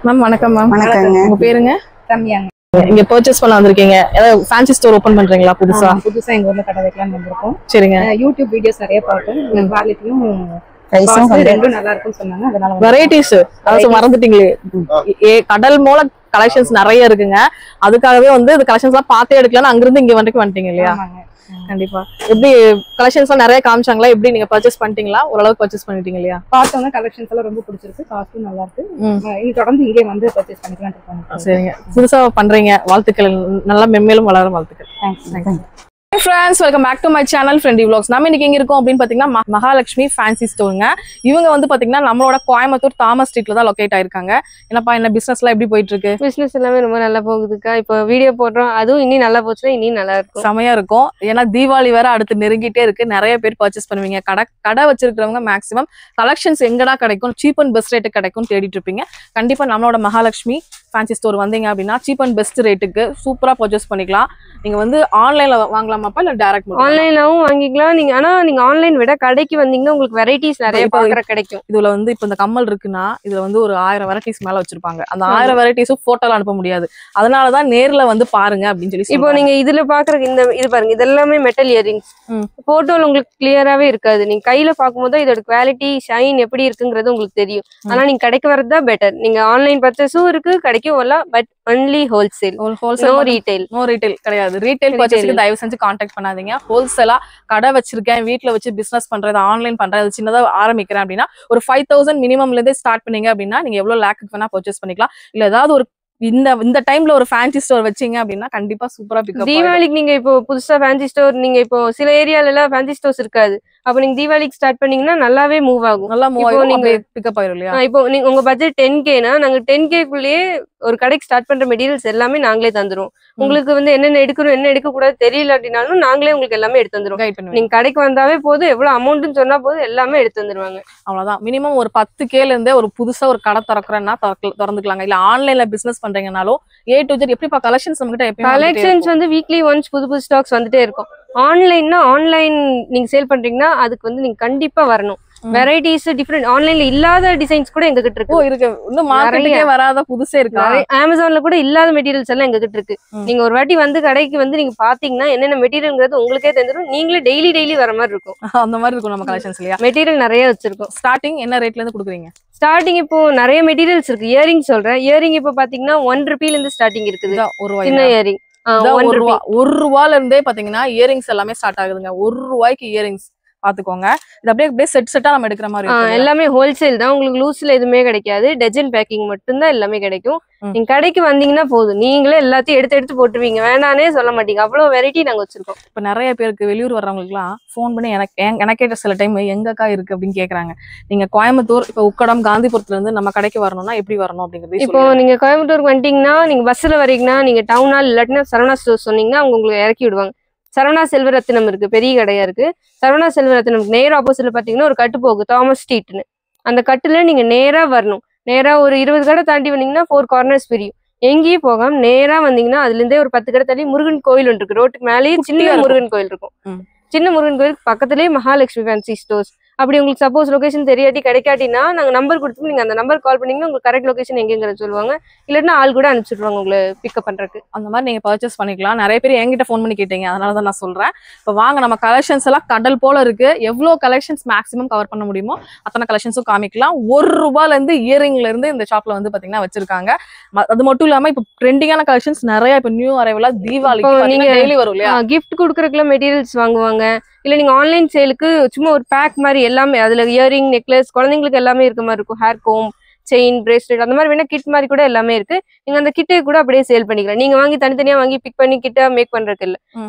Ma'am வணக்கம் ma'am. வணக்கங்க. உங்க பேருங்க? ரம்யாங்க. இங்க பர்ச்சேஸ் பண்ண வந்திருக்கீங்க. ஏதாவது ஃபேன்சி ஸ்டோர் ஓபன் பண்றீங்களா புதுசா? புதுசா எங்க ஊர்ல கடை வைக்கலாம்னு வந்திருக்கோம். சரிங்க. யூடியூப் வீடியோஸ் நிறைய பார்த்தோம். குவாலிட்டியும் பிரைஸும் ரெண்டும் நல்லா இருக்கும்னு சொன்னாங்க. அதனால வெரைட்டிஸ் அதாவது மறந்துட்டீங்களே. கடல் மூல கலெக்ஷன்ஸ் நிறைய இருக்குங்க. அதுக்காகவே வந்து இந்த கலெக்ஷன்ஸ் எல்லாம் பார்த்தே எடுக்கலாம்னு அங்கிருந்து இங்க வரைக்கும் வந்துட்டீங்க இல்லையா? கண்டிப்பா. எப்படி கலெக்ஷன்ஸ் எல்லாம் நிறைய காமிச்சாங்களா? எப்படி நீங்க பர்ச்சேஸ் பண்ணிட்டீங்களா? ஓரளவுக்கு பர்ச்சேஸ் பண்ணிட்டீங்க இல்லையா? பார்த்தோம்னா கலெக்ஷன்ஸ் எல்லாம் ரொம்ப பிடிச்சிருக்கு. காஸ்டும் நல்லா இருக்கு. இனி தொடர்ந்து இங்கே வந்து பர்ச்சேஸ் பண்ணிக்கலாம் இருக்கோம். சரிங்க. புதுசா பண்றீங்க. வாழ்த்துக்கள். நல்லா மென்மேலும் வளர வாழ்த்துக்கள். Thanks. Friends, welcome back to my channel friendy vlogs. நம்ம இன்னைக்கு எங்க இருக்கோம் அப்படின்னு பாத்தீங்கன்னா மகாலட்சுமி ஃபேன்சி ஸ்டோருங்க. இவங்க வந்து பாத்தீங்கன்னா நம்மளோட கோயம்புத்தூர் தாமஸ் ஸ்ட்ரீட்ல தான் லொகேட் ஆயிருக்காங்க. என்னப்பா என்ன பிசினஸ் எல்லாம் எப்படி போயிட்டு இருக்கு? பிசினஸ் எல்லாமே ரொம்ப நல்லா போகுதுக்கா. இப்போ வீடியோ போடுறோம், அதுவும் இன்னும் நல்லா போச்சுன்னா இன்னும் நல்லா இருக்கும். செமையா இருக்கும். ஏன்னா தீபாவளி வேற அடுத்து நெருங்கிட்டே இருக்கு. நிறைய பேர் பர்ச்சேஸ் பண்ணுவீங்க. கடை வச்சிருக்கிறவங்க மேக்ஸிமம் கலெக்ஷன்ஸ் எங்கடா கிடைக்கும், சீப் அண்ட் பெஸ்ட் ரேட்டு கிடைக்கும் தேடிட்டு இருப்பீங்க. கண்டிப்பா நம்மளோட மகாலட்சுமி ஃபேன்சி ஸ்டோர் வந்தீங்க அப்படின்னா சீப் அண்ட் பெஸ்ட் ரேட்டுக்கு சூப்பரா பர்ச்சேஸ் பண்ணிக்கலாம். நீங்க வந்து ஆன்லைன்ல வாங்கலாமாப்பா இல்ல டைரக்ட்? ஆன்லைனாவும் வாங்கிக்கலாம் நீங்க. ஆனா நீங்க ஆன்லைன் விட கடைக்கு வந்தீங்கன்னா உங்களுக்கு வெரைட்டிஸ் நிறைய பாக்குற கிடைக்கும். இதுல வந்து இப்ப இந்த கம்மல் இருக்குன்னா இதுல வந்து ஒரு 1000 வெரைட்டிஸ் மேல வச்சிருப்பாங்க. அந்த 1000 வெரைட்டிஸும் போட்டோல அனுப்ப முடியாது. அதனாலதான் நேர்ல வந்து பாருங்க அப்படின்னு சொல்லி. இப்போ நீங்க இதுல பாக்குற இது பாருங்க, இது எல்லாமே மெட்டல் இயரிங்ஸ். போட்டோல உங்களுக்கு கிளியராவே இருக்காது. நீங்க கையில பாக்கும்போது இதோட குவாலிட்டி ஷைன் எப்படி இருக்குங்கிறது உங்களுக்கு தெரியும். ஆனா நீங்க கடைக்கு வரதுதான் பெட்டர். நீங்க ஆன்லைன் பர்ச்சேஸும் இருக்கு, கடைக்கும் வரலாம். But only wholesale. No retail. No retail கிடையாது. ரீட்டைல் பர்ச்சேஸ்க்கு தயவு செஞ்சு கான்டாக்ட் பண்ணாதீங்க. ஹோல்சேலா கடை வச்சிருக்கேன், வீட்டுல வச்சு பிசினஸ் பண்றது, ஆன்லைன் பண்றது, சின்னதா ஆரம்பிக்கிறேன் அப்படின்னா ஒரு 5000 மினிமம்ல இருந்து ஸ்டார்ட் பண்ணீங்க அப்படின்னா நீங்க எவ்வளவு லேக்கு வேணா பர்ச்சேஸ் பண்ணிக்கலாம். இல்ல ஏதாவது ஒரு இந்த டைம்ல ஒரு ஃபேன்சி ஸ்டோர் வச்சீங்க அப்படின்னா கண்டிப்பா சூப்பரா பிக்கப். தீபாவளிக்கு நீங்க இப்போ புதுசா ஃபேன்சி ஸ்டோர், நீங்க இப்போ சில ஏரியால எல்லாம் ஃபேன்சி ஸ்டோர்ஸ் இருக்காது. அப்ப நீங்க தீபாவளிக்கு ஸ்டார்ட் பண்ணீங்கன்னா நல்லாவே மூவ் ஆகும். நல்லா மூவ் ஆகும். நீங்க பிக்கப் ஆயிரும் இல்லையா? இப்போ நீங்க உங்க பட்ஜெட் 10K-னா நாங்க 10K-க்குள்ளேயே ஒரு கடைக்கு ஸ்டார்ட் பண்ற மெட்டீரியல்ஸ் எல்லாமே நாங்களே தந்துருவோம். உங்களுக்கு வந்து என்னென்ன எடுக்கணும் என்ன எடுக்க கூடாது தெரியல அப்படின்னாலும் நாங்களே உங்களுக்கு எல்லாமே எடுத்து தந்துருவோம். நீங்க கடைக்கு வந்தாவே போதும், எவ்வளவு அமௌண்ட்னு சொன்னா போதும், எல்லாமே எடுத்து வந்துருவாங்க. அவ்வளவுதான். மினிமம் ஒரு 10K-ல இருந்தே ஒரு புதுசா ஒரு கடை திறக்கிறேன்னா திறந்துக்கலாங்க. இல்ல ஆன்லைன்ல பிசினஸ் பண்றீங்கனாலும் A to Z எப்படிப்பா கலெக்ஷன்ஸ் நம்மகிட்ட எப்பயும் கலெக்ஷன்ஸ் வந்து வீக்லி ஒன்ஸ் புது புது ஸ்டாக்ஸ் வந்துட்டே இருக்கும். ஆன்லைன்னா ஆன்லைன் நீங்க சேல் பண்றீங்கன்னா அதுக்கு வந்து நீங்க கண்டிப்பா வரணும். வெரைட்டிஸ் டிஃபரெண்ட் ஆன்லைன்ல இல்லாத டிசைன்ஸ் கூட எங்க கிட்ட இருக்கு. இருக்கு. இன்னும் மார்க்கெட்டுக்கே வராத புதுசே இருக்கு. அமேசான்ல கூட இல்லாத மெட்டீரியல்ஸ் எல்லாம் எங்க கிட்ட இருக்கு. நீங்க ஒரு வாட்டி வந்து கடைக்கு வந்து நீங்க பாத்தீங்கன்னா என்னென்ன மெட்டீரியல்ங்கிறது உங்களுக்கே தெரிஞ்சிடும். நீங்களே டெய்லி வர மாதிரி இருக்கும். அந்த மாதிரி இருக்கும் நம்ம கலெக்ஷன்ஸ் இல்லையா? மெட்டீரியல் நிறைய வச்சிருக்கோம். ஸ்டார்டிங் என்ன ரேட்ல இருந்து கொடுக்குறீங்க? ஸ்டார்டிங் இப்போ நிறைய மெட்டீரியல்ஸ் இருக்கு. இயரிங் சொல்றேன். இயரிங் இப்போ பாத்தீங்கன்னா 1 ரூபாயில இருந்து ஸ்டார்டிங் இருக்குது. சின்ன இயரிங் 1 ரூபாயில இருந்தே பாத்தீங்கன்னா இயரிங்ஸ் எல்லாமே ஸ்டார்ட் ஆகுதுங்க. 1 ரூபாய்க்கு இயரிங்ஸ் பாத்துக்கோங்க. இது அப்படியே செட்டா நம்ம எடுக்கிற மாதிரி எல்லாமே ஹோல்சேல் தான். உங்களுக்கு லூஸ்ல எதுவுமே கிடைக்காது. டஜன் பேக்கிங் மட்டும்தான் எல்லாமே கிடைக்கும். நீங்க கடைக்கு வந்தீங்கன்னா போதும், நீங்களே எல்லாத்தையும் எடுத்து போட்டுருவீங்க. வேணானே சொல்ல மாட்டீங்க. அவ்வளவு வெரைட்டி நாங்க வச்சிருக்கோம். இப்ப நிறைய பேருக்கு வெளியூர் வர்றவங்களுக்கு எல்லாம் போன் பண்ணி எனக்கே சில டைம் எங்கக்கா இருக்கு அப்படின்னு கேக்குறாங்க. நீங்க கோயம்புத்தூர் இப்ப உக்கடம் காந்திபுரத்துல இருந்து நம்ம கடைக்கு வரணும்னா எப்படி வரணும் அப்படிங்கிறது? இப்போ நீங்க கோயம்புத்தூருக்கு வந்துட்டீங்கன்னா நீங்க பஸ்ல வரீங்கன்னா நீங்க டவுன் ஹால் இல்லாட்டினா சரவணா ஸ்டோர் சொன்னீங்கன்னா அவங்க உங்களுக்கு இறக்கி விடுவாங்க. சரவணா செல்வரத்தினம் இருக்கு, பெரிய கடையா இருக்கு. சரவணா செல்வரத்தினம் நேர் ஆப்போசிட்ல பாத்தீங்கன்னா ஒரு கட்டு போகுது, தாமஸ் ஸ்ட்ரீட்னு. அந்த கட்டுல நீங்க நேரா வரணும். நேரா ஒரு 20 கடை தாண்டி வந்தீங்கன்னா 4 கார்னர்ஸ் பிரியும். எங்கேயும் போகாம நேரா வந்தீங்கன்னா அதுல இருந்தே ஒரு 10 கடை தள்ளி முருகன் கோயில் ஒன்று இருக்கு. ரோட்டுக்கு மேலேயே சின்ன முருகன் கோயில் இருக்கும். சின்ன முருகன் கோயிலுக்கு பக்கத்துலயே மகாலட்சுமி ஃபேன்சி ஸ்டோர்ஸ். அப்படி உங்களுக்கு சப்போஸ் லொகேஷன் தெரியாட்டி கிடைக்காட்டினா நாங்க நம்பர் கொடுத்து நீங்க அந்த நம்பர் கால் பண்ணீங்கன்னா உங்களுக்கு கரெக்ட் லொகேஷன் எங்கேங்கிறத சொல்லுவாங்க. இல்லைன்னா ஆள் கூட அனுப்பிச்சுடுவாங்க உங்களை பிக்கப் பண்றதுக்கு. அந்த மாதிரி நீங்க பர்ச்சேஸ் பண்ணிக்கலாம். நிறைய பேர் என்கிட்ட ஃபோன் பண்ணி கேட்டீங்க, அதனாலதான் நான் சொல்றேன். இப்ப வாங்க, நம்ம கலெக்ஷன்ஸ் எல்லாம் கடல் போல இருக்கு. எவ்வளவு கலெக்ஷன்ஸ் மேக்ஸிமம் கவர் பண்ண முடியுமோ அத்தனை கலெக்ஷன்ஸும் காமிக்கலாம். 1 ரூபாயில இருந்து இயரிங்ல இருந்து இந்த ஷாப்ல வந்து பாத்தீங்கன்னா வச்சிருக்காங்க. அது மட்டும் இல்லாம இப்ப ட்ரெண்டிங்கான கலெக்ஷன்ஸ் நிறைய இப்ப நியூ அரைவலா தீபாவளிக்கு நீங்க டெய்லி வரும் இல்லையா? கிஃப்ட் கொடுக்கறதுக்குலாம் மெட்டீரியல்ஸ் வாங்குவாங்க. இல்ல நீங்க ஆன்லைன் சேலுக்கு சும்மா ஒரு பேக் மாதிரி எல்லாமே அதுல இயரிங், நெக்லஸ், குழந்தைங்களுக்கு எல்லாமே இருக்க மாதிரி இருக்கும். ஹேர் கோம், செயின், பிரேஸ்லெட் அந்த மாதிரி வேணா கிட் மாதிரி கூட எல்லாமே இருக்கு. நீங்க அந்த கிட்டே கூட அப்படியே சேல் பண்ணிக்கலாம். நீங்க வாங்கி தனித்தனியா வாங்கி பிக் பண்ணி கிட்ட மேக் பண்றதுக்கு இல்ல,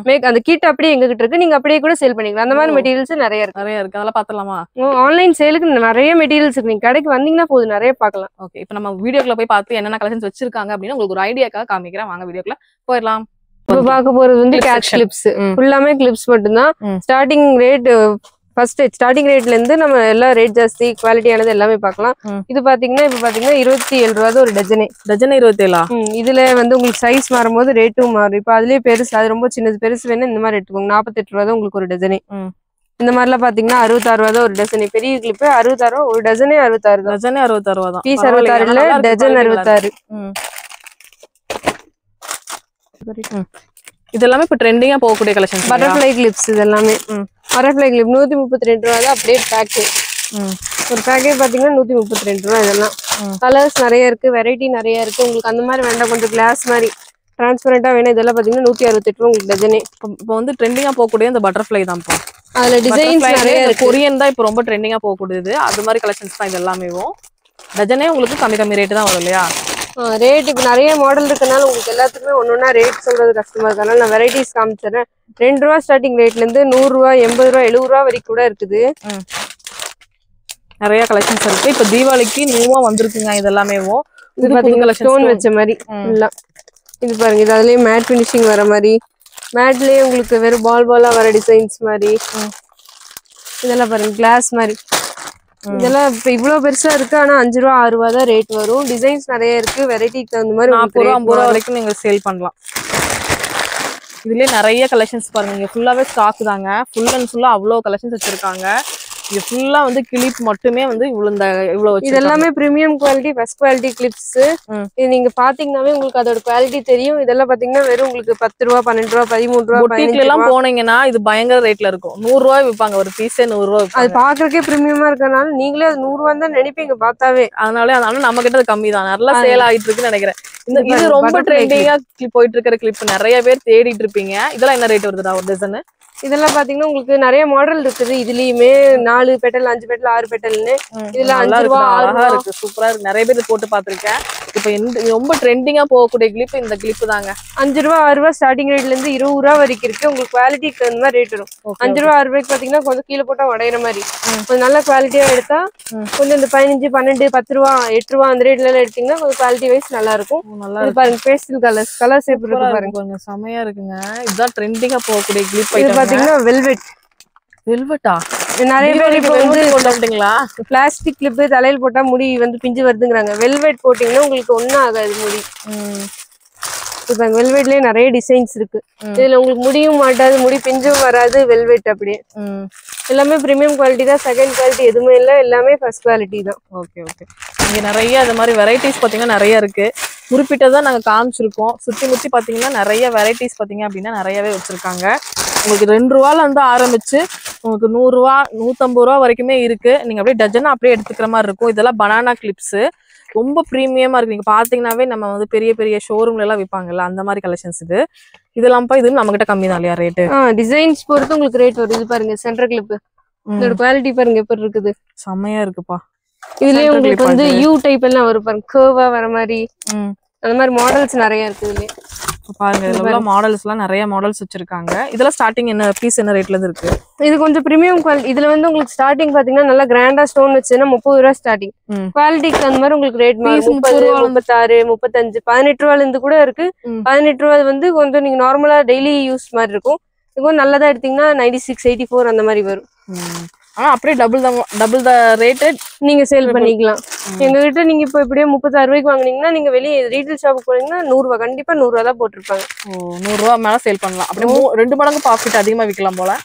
அந்த கிட் அப்படியே எங்க கிட்ட இருக்கு. நீங்க அப்படியே கூட சேல் பண்ணிக்கலாம். அந்த மாதிரி மெட்டீரியல்ஸ் நிறைய இருக்கு. அதெல்லாம் பாத்துலாமா? ஆன்லைன் சேலுக்கு நிறைய மெட்டீரியல்ஸ் இருக்கு. நீங்க கடைக்கு வந்தீங்கன்னா போதும், நிறைய பாக்கலாம். ஓகே, இப்ப நம்ம வீடியோக்குள்ள போய் பார்த்து என்னென்ன கலெக்ஷன்ஸ் வச்சிருக்காங்க அப்படின்னு உங்களுக்கு ஒரு ஐடியாக்காக காமிக்கிறேன். வாங்க வீடியோக்குள்ள போயிடலாம். இப்ப பாக்க போறது வந்து கேட்ச் கிளிப்ஸ். ஃபுல்லாமே கிளிப்ஸ் மட்டும்தான். ஸ்டார்டிங் ரேட் ஃபர்ஸ்ட் ஸ்டார்டிங் ரேட்ல இருந்து நம்ம எல்லா ரேட் ஜாஸ்தி குவாலிட்டியானது எல்லாமே பார்க்கலாம். இது பாத்தீங்கன்னா இப்ப பாத்தீங்கன்னா 27 ரூபா ஒரு டஜனே. 27? இதுல வந்து உங்களுக்கு சைஸ் மாறும்போது ரேட்டும் மாறும். இப்ப அதுலயே பெருசு, அது ரொம்ப சின்னது, பெருசு வேணும் இந்த மாதிரி எடுத்துக்கோங்க. 48 ரூபா தான் உங்களுக்கு ஒரு டஜனே. இந்த மாதிரிலாம் பாத்தீங்கன்னா 66 ரூபா தான் ஒரு டசன். பெரிய கிளிப்பு 66 ரூபா, ஒரு டசனே 66 தான். டஜனே 66 ரூபா தான். பீஸ் 66 இல்ல, டஜன் 66. இது எல்லாமே இப்ப ட்ரெண்டிங்கா போகக்கூடிய கலெக்ஷன்ஸ். பட்டர்ஃப்ளை கிளிப்ஸ் இது எல்லாமே. பட்டர்ஃப்ளை கிளிப் 132 ரூபா தான் அப்படியே பேக். ஒரு பேக்கே பாத்தீங்கன்னா 132 ரூபா. இதெல்லாம் கலர்ஸ் நிறைய இருக்கு, வெரைட்டி நிறைய இருக்கு. உங்களுக்கு அந்த மாதிரி வேண்டாம், கொஞ்சம் கிளாஸ் மாதிரி டிரான்ஸ்பரண்டா வேணும், இதெல்லாம் பாத்தீங்கன்னா 168 ரூபா உங்களுக்கு டஜனே. இப்போ வந்து ட்ரெண்டிங்கா போகக்கூடிய இந்த பட்டர்ஃப்ளை தான்ப்பா. அதுல டிசைன்ஸ் நிறைய இருக்கு. கொரியன் தான் இப்போ ரொம்ப ட்ரெண்டிங்கா போகக்கூடியது. அது மாதிரி கலெக்ஷன்ஸ் தான் இது எல்லாமே. டஜனே உங்களுக்கு கம்மி கம்மி ரேட்டு தான் வரும் இல்லையா? ரேட் இப்போ நிறைய மாடல் இருக்கனால உங்களுக்கு எல்லாத்துக்குமே ஒன்னொன்னா ரேட் சொல்றது கஷ்டமா இருக்கனால நான் வெரைட்டிஸ் காமிச்சிடுறேன். 2 ரூபா ஸ்டார்டிங் ரேட்ல இருந்து 100 ரூபா, 80 ரூபா, 70 ரூபா வரைக்கும் கூட இருக்குது. நிறைய கலெக்ஷன்ஸ் இருக்கு. இப்ப தீபாவளிக்கு நியூவா வந்திருக்குங்க இது எல்லாமே. இது பாத்தீங்கன்னா ஸ்டோன் வச்ச மாதிரி இல்ல. இது பாருங்க, இது அதுலயே மேட் ஃபினிஷிங் வர மாதிரி, மேட்லயே உங்களுக்கு வெறும் பாலா வர டிசைன்ஸ் மாதிரி. இதெல்லாம் பாருங்க கிளாஸ் மாதிரி. இதெல்லாம் இப்ப இவ்வளவு பெருசா இருக்கு, ஆனா 5 ரூபா 6 ரூபா தான் ரேட் வரும். டிசைன்ஸ் நிறைய இருக்கு, வெரைட்டிக்கு தகுந்த மாதிரி 40 ரூபா 50 ரூபா வரைக்கும் நீங்க சேல் பண்ணலாம். இதுலயே நிறைய கலெக்ஷன்ஸ் பாருங்க. இங்க ஃபுல்லாவே ஸ்டாக் தாங்க. ஃபுல் அண்ட் ஃபுல்லா அவ்வளவு கலெக்ஷன்ஸ் வச்சிருக்காங்க. இது ஃபுல்லா வந்து கிளிப் மட்டுமே வந்து இவ்வளவு இது எல்லாமே premium quality, first quality clips. இது நீங்க பாத்தீங்கன்னாவே உங்களுக்கு அதோட குவாலிட்டி தெரியும். இதெல்லாம் பாத்தீங்கன்னா வெறும் உங்களுக்கு 10 ரூபா 12 ரூபா 13 ரூபா பொட்டிக்ல எல்லாம் போனீங்கன்னா இது பயங்கர ரேட்ல இருக்கும். 100 ரூபாய் விற்பாங்க, ஒரு பீஸே 100 ரூபாய். அது பாக்குறதுக்கே பிரீமியமா இருக்கனால நீங்களே அது 100 ரூபா தான் நினைப்பீங்க பார்த்தாவே. அதனால நம்ம கிட்ட கம்மி தான், நல்லா சேல் ஆயிட்டு இருக்குன்னு நினைக்கிறேன். இது ரொம்ப ட்ரெண்டிங்கா போயிட்டு இருக்கிற கிளிப் நிறைய பேர் தேடிட்டு இருப்பீங்க. இதெல்லாம் என்ன ரேட் வருதுடா ஒரு டசன்? இதெல்லாம் பாத்தீங்கன்னா உங்களுக்கு நிறைய மாடல் இருக்குது. இதுலயுமே 4 பெட்டல் 5 பெட்டல் 6 பெட்டல்னு இதெல்லாம் 5 ரூபா 6 ரூபா இருக்கு. சூப்பரா இருக்கு. நிறைய பேர் போட்டு பாத்திருக்கேன். இப்ப ரொம்ப ட்ரெண்டிங்கா போகக்கூடிய கிளிப் இந்த கிளிப் தாங்க. 5 ரூபா 6 ரூபா ஸ்டார்டிங் ரேட்ல இருந்து 20 ரூபா வரைக்கும் இருக்கு. உங்களுக்கு குவாலிட்டிக்கு தகுந்த மாதிரி ரேட் வரும். 5 ரூபா 6 ரூபாய்க்கு பாத்தீங்கன்னா கொஞ்சம் கீழே போட்டா உடையிற மாதிரி, கொஞ்சம் நல்ல குவாலிட்டியா எடுத்தா கொஞ்சம் இந்த 15 12 10 ரூபா 8 ரூபா அந்த ரேட்ல எல்லாம் எடுத்தீங்கன்னா கொஞ்சம் குவாலிட்டி வைஸ் நல்லா இருக்கும். இது பாருங்க பேஸ்டல் கலர்ஸ் எப்படி இருக்கு பாருங்க, செமையா இருக்குங்க. இதுதான் ட்ரெண்டிங்கா போகக்கூடிய கிளிப். இது பாத்தீங்கன்னா வெல்வெட்டா நிறைய பேர் இப்போ வந்து கொண்டாடுங்களா பிளாஸ்டிக் கிளிப்பு தலையில போட்டா முடி வந்து பிஞ்சு வருதுங்கிறாங்க. வெல்வெட் போட்டீங்கன்னா உங்களுக்கு ஒன்னும் ஆகாது முடி. இப்போ வெல்வெட்லயே நிறைய டிசைன்ஸ் இருக்கு. இதுல உங்களுக்கு முடியும் மாட்டாது, முடி பிஞ்சும் வராது. வெல்வெட் அப்படியே எல்லாமே பிரீமியம் குவாலிட்டி தான். செகண்ட் குவாலிட்டி எதுவுமே இல்லை, எல்லாமே ஃபர்ஸ்ட் குவாலிட்டி தான். Okay okay. இங்க நிறைய அது மாதிரி வெரைட்டிஸ் பாத்தீங்கன்னா நிறைய இருக்கு. குறிப்பிட்டதான் நாங்க காமிச்சிருக்கோம். சுத்தி முத்தி பாத்தீங்கன்னா நிறைய வெரைட்டிஸ் பாத்தீங்க அப்படின்னா நிறையவே வச்சிருக்காங்க. உங்களுக்கு 2 ரூபால இருந்து ஆரம்பிச்சு உங்களுக்கு 100 ரூபா 150 ரூபா வரைக்குமே இருக்கு. நீங்க அப்படியே டஜனா அப்படியே எடுத்துக்கிற மாதிரி இருக்கும். இதெல்லாம் பனானா கிளிப்ஸ் ரொம்ப ப்ரீமியமா இருக்கு. நீங்க பாத்தீங்கன்னாவே நம்ம வந்து பெரிய பெரிய ஷோரூம்ல எல்லாம் விற்பாங்கல்ல அந்த மாதிரி கலெக்ஷன்ஸ் இதெல்லாம் இது நம்ம கிட்ட கம்மி தான் இல்லையா ரேட்டு? டிசைன்ஸ் பொறுத்து உங்களுக்கு ரேட் வருது. இது பாருங்க சென்டர் கிளிப், இதோட குவாலிட்டி பாருங்க எப்படி இருக்குது, செம்மையா இருக்குப்பா. இதுலயே உங்களுக்கு வந்து யூ டைப் எல்லாம் வரும் பாருங்க, கர்வா வர மாதிரி அந்த மாதிரி மாடல்ஸ் நிறைய இருக்கு. இதுலயே பாருங்க இதுல மாடல்ஸ் எல்லாம் நிறைய மாடல்ஸ் வச்சிருக்காங்க. இதெல்லாம் ஸ்டார்டிங் என்ன பீஸ் என்ன ரேட்ல இருந்து இருக்கு? இது கொஞ்சம் பிரீமியம் குவாலிட்டி. இதுல வந்து உங்களுக்கு ஸ்டார்டிங் பாத்தீங்கன்னா நல்லா கிராண்டா ஸ்டோன் வச்சுன்னா 30 ரூபா ஸ்டார்டிங். குவாலிட்டிக்கு அந்த மாதிரி உங்களுக்கு ரேட் 30 36 35 18 ரூபால இருந்து கூட இருக்கு. 18 ரூபா வந்து கொஞ்சம் நீங்க நார்மலா டெய்லி யூஸ் மாதிரி இருக்கும். இது கொஞ்சம் நல்லதா எடுத்தீங்கன்னா 96 84 அந்த மாதிரி வரும். ஆனா அப்படியே டபுள் த ரேட் நீங்க சேல் பண்ணிக்கலாம். எங்க கிட்ட நீங்க இப்போ இப்படியே 36 ரூபாய்க்கு வாங்குனீங்கன்னா நீங்க வெளியே ரீட்டைல் ஷாப்புக்கு போனீங்கன்னா 100 ரூபா கண்டிப்பா 100 ரூபா தான் போட்டிருப்பாங்க. 100 ரூபா மேல சேல் பண்ணலாம். அப்படியே 2 மடங்கு ப்ராஃபிட் அதிகமா விற்கலாம் போல.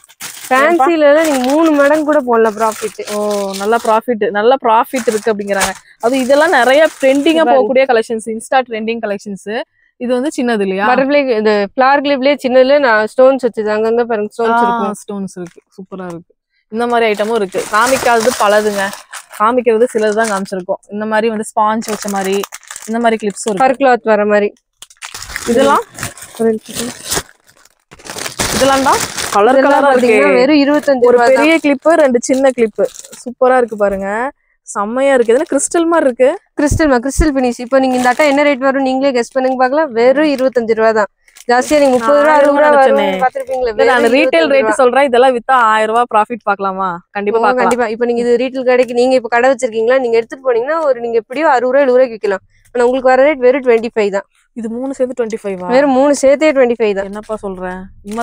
ஃபேன்சில நீங்க 3 மடங்கு கூட போடலாம் ப்ராஃபிட். நல்ல ப்ராஃபிட் இருக்கு அப்படிங்கிறாங்க. அது இதெல்லாம் நிறைய ட்ரெண்டிங்கா போகக்கூடிய கலெக்ஷன்ஸ், இன்ஸ்டா ட்ரெண்டிங் கலெக்ஷன்ஸ். இது வந்து சின்னது இல்லையா? பட்டர்ஃப்ளை இந்த ஃபிளவர் கிளிப்லயே சின்னதுல நான் ஸ்டோன்ஸ் வச்சது அங்கங்க பாருங்க ஸ்டோன்ஸ் இருக்கு. சூப்பரா இருக்கு. இந்த மாதிரி ஐட்டமும் இருக்கு. காமிக்காதது பலதுங்க, காமிக்கிறது சிலது தான் காமிச்சிருக்கோம். இந்த மாதிரி வந்து ஸ்பாஞ்ச் வச்ச மாதிரி இந்த மாதிரி கிளிப்ஸ் இருக்கு, ஃபர் கிளாத் வர மாதிரி. இதெல்லாம் தான் கலர் கலரா இருக்கு. வெறும் 25 ஒரு பெரிய கிளிப்பு 2 சின்ன கிளிப்பு சூப்பரா இருக்கு பாருங்க, செம்மையா இருக்கு. இதெல்லாம் கிறிஸ்டல் மாதிரி இருக்கு. Crystal finish. இப்போ நீங்க இந்த அட்டை என்ன ரேட் வரும் நீங்களே கெஸ் பண்ணுங்க பாக்கலாம். வெறும் 25 ரூபா தான். ஜாஸ்தியா நீங்க 30 ரூபா 60 ரூபா வரும் பாத்துருப்பீங்களா? நான் ரீட்டைல் ரேட் சொல்றேன். இதெல்லாம் வித்தா 1000 ரூபாய் ப்ராஃபிட் பார்க்கலாமா? கண்டிப்பா. இப்போ நீங்க இது ரீட்டைல் கடைக்கு நீங்க இப்ப கடை வச்சிருக்கீங்களா, நீங்க எடுத்துட்டு போனீங்கன்னா ஒரு நீங்க எப்படியோ 60 ரூபா 70 ரூபாய்க்கு விற்கலாம். ஆனா உங்களுக்கு வர ரேட் வெறும் 25 தான். இது 3 சேர்த்து 25. வெறும் 3 சேர்த்தே 25 தான். என்னப்பா சொல்றேன்?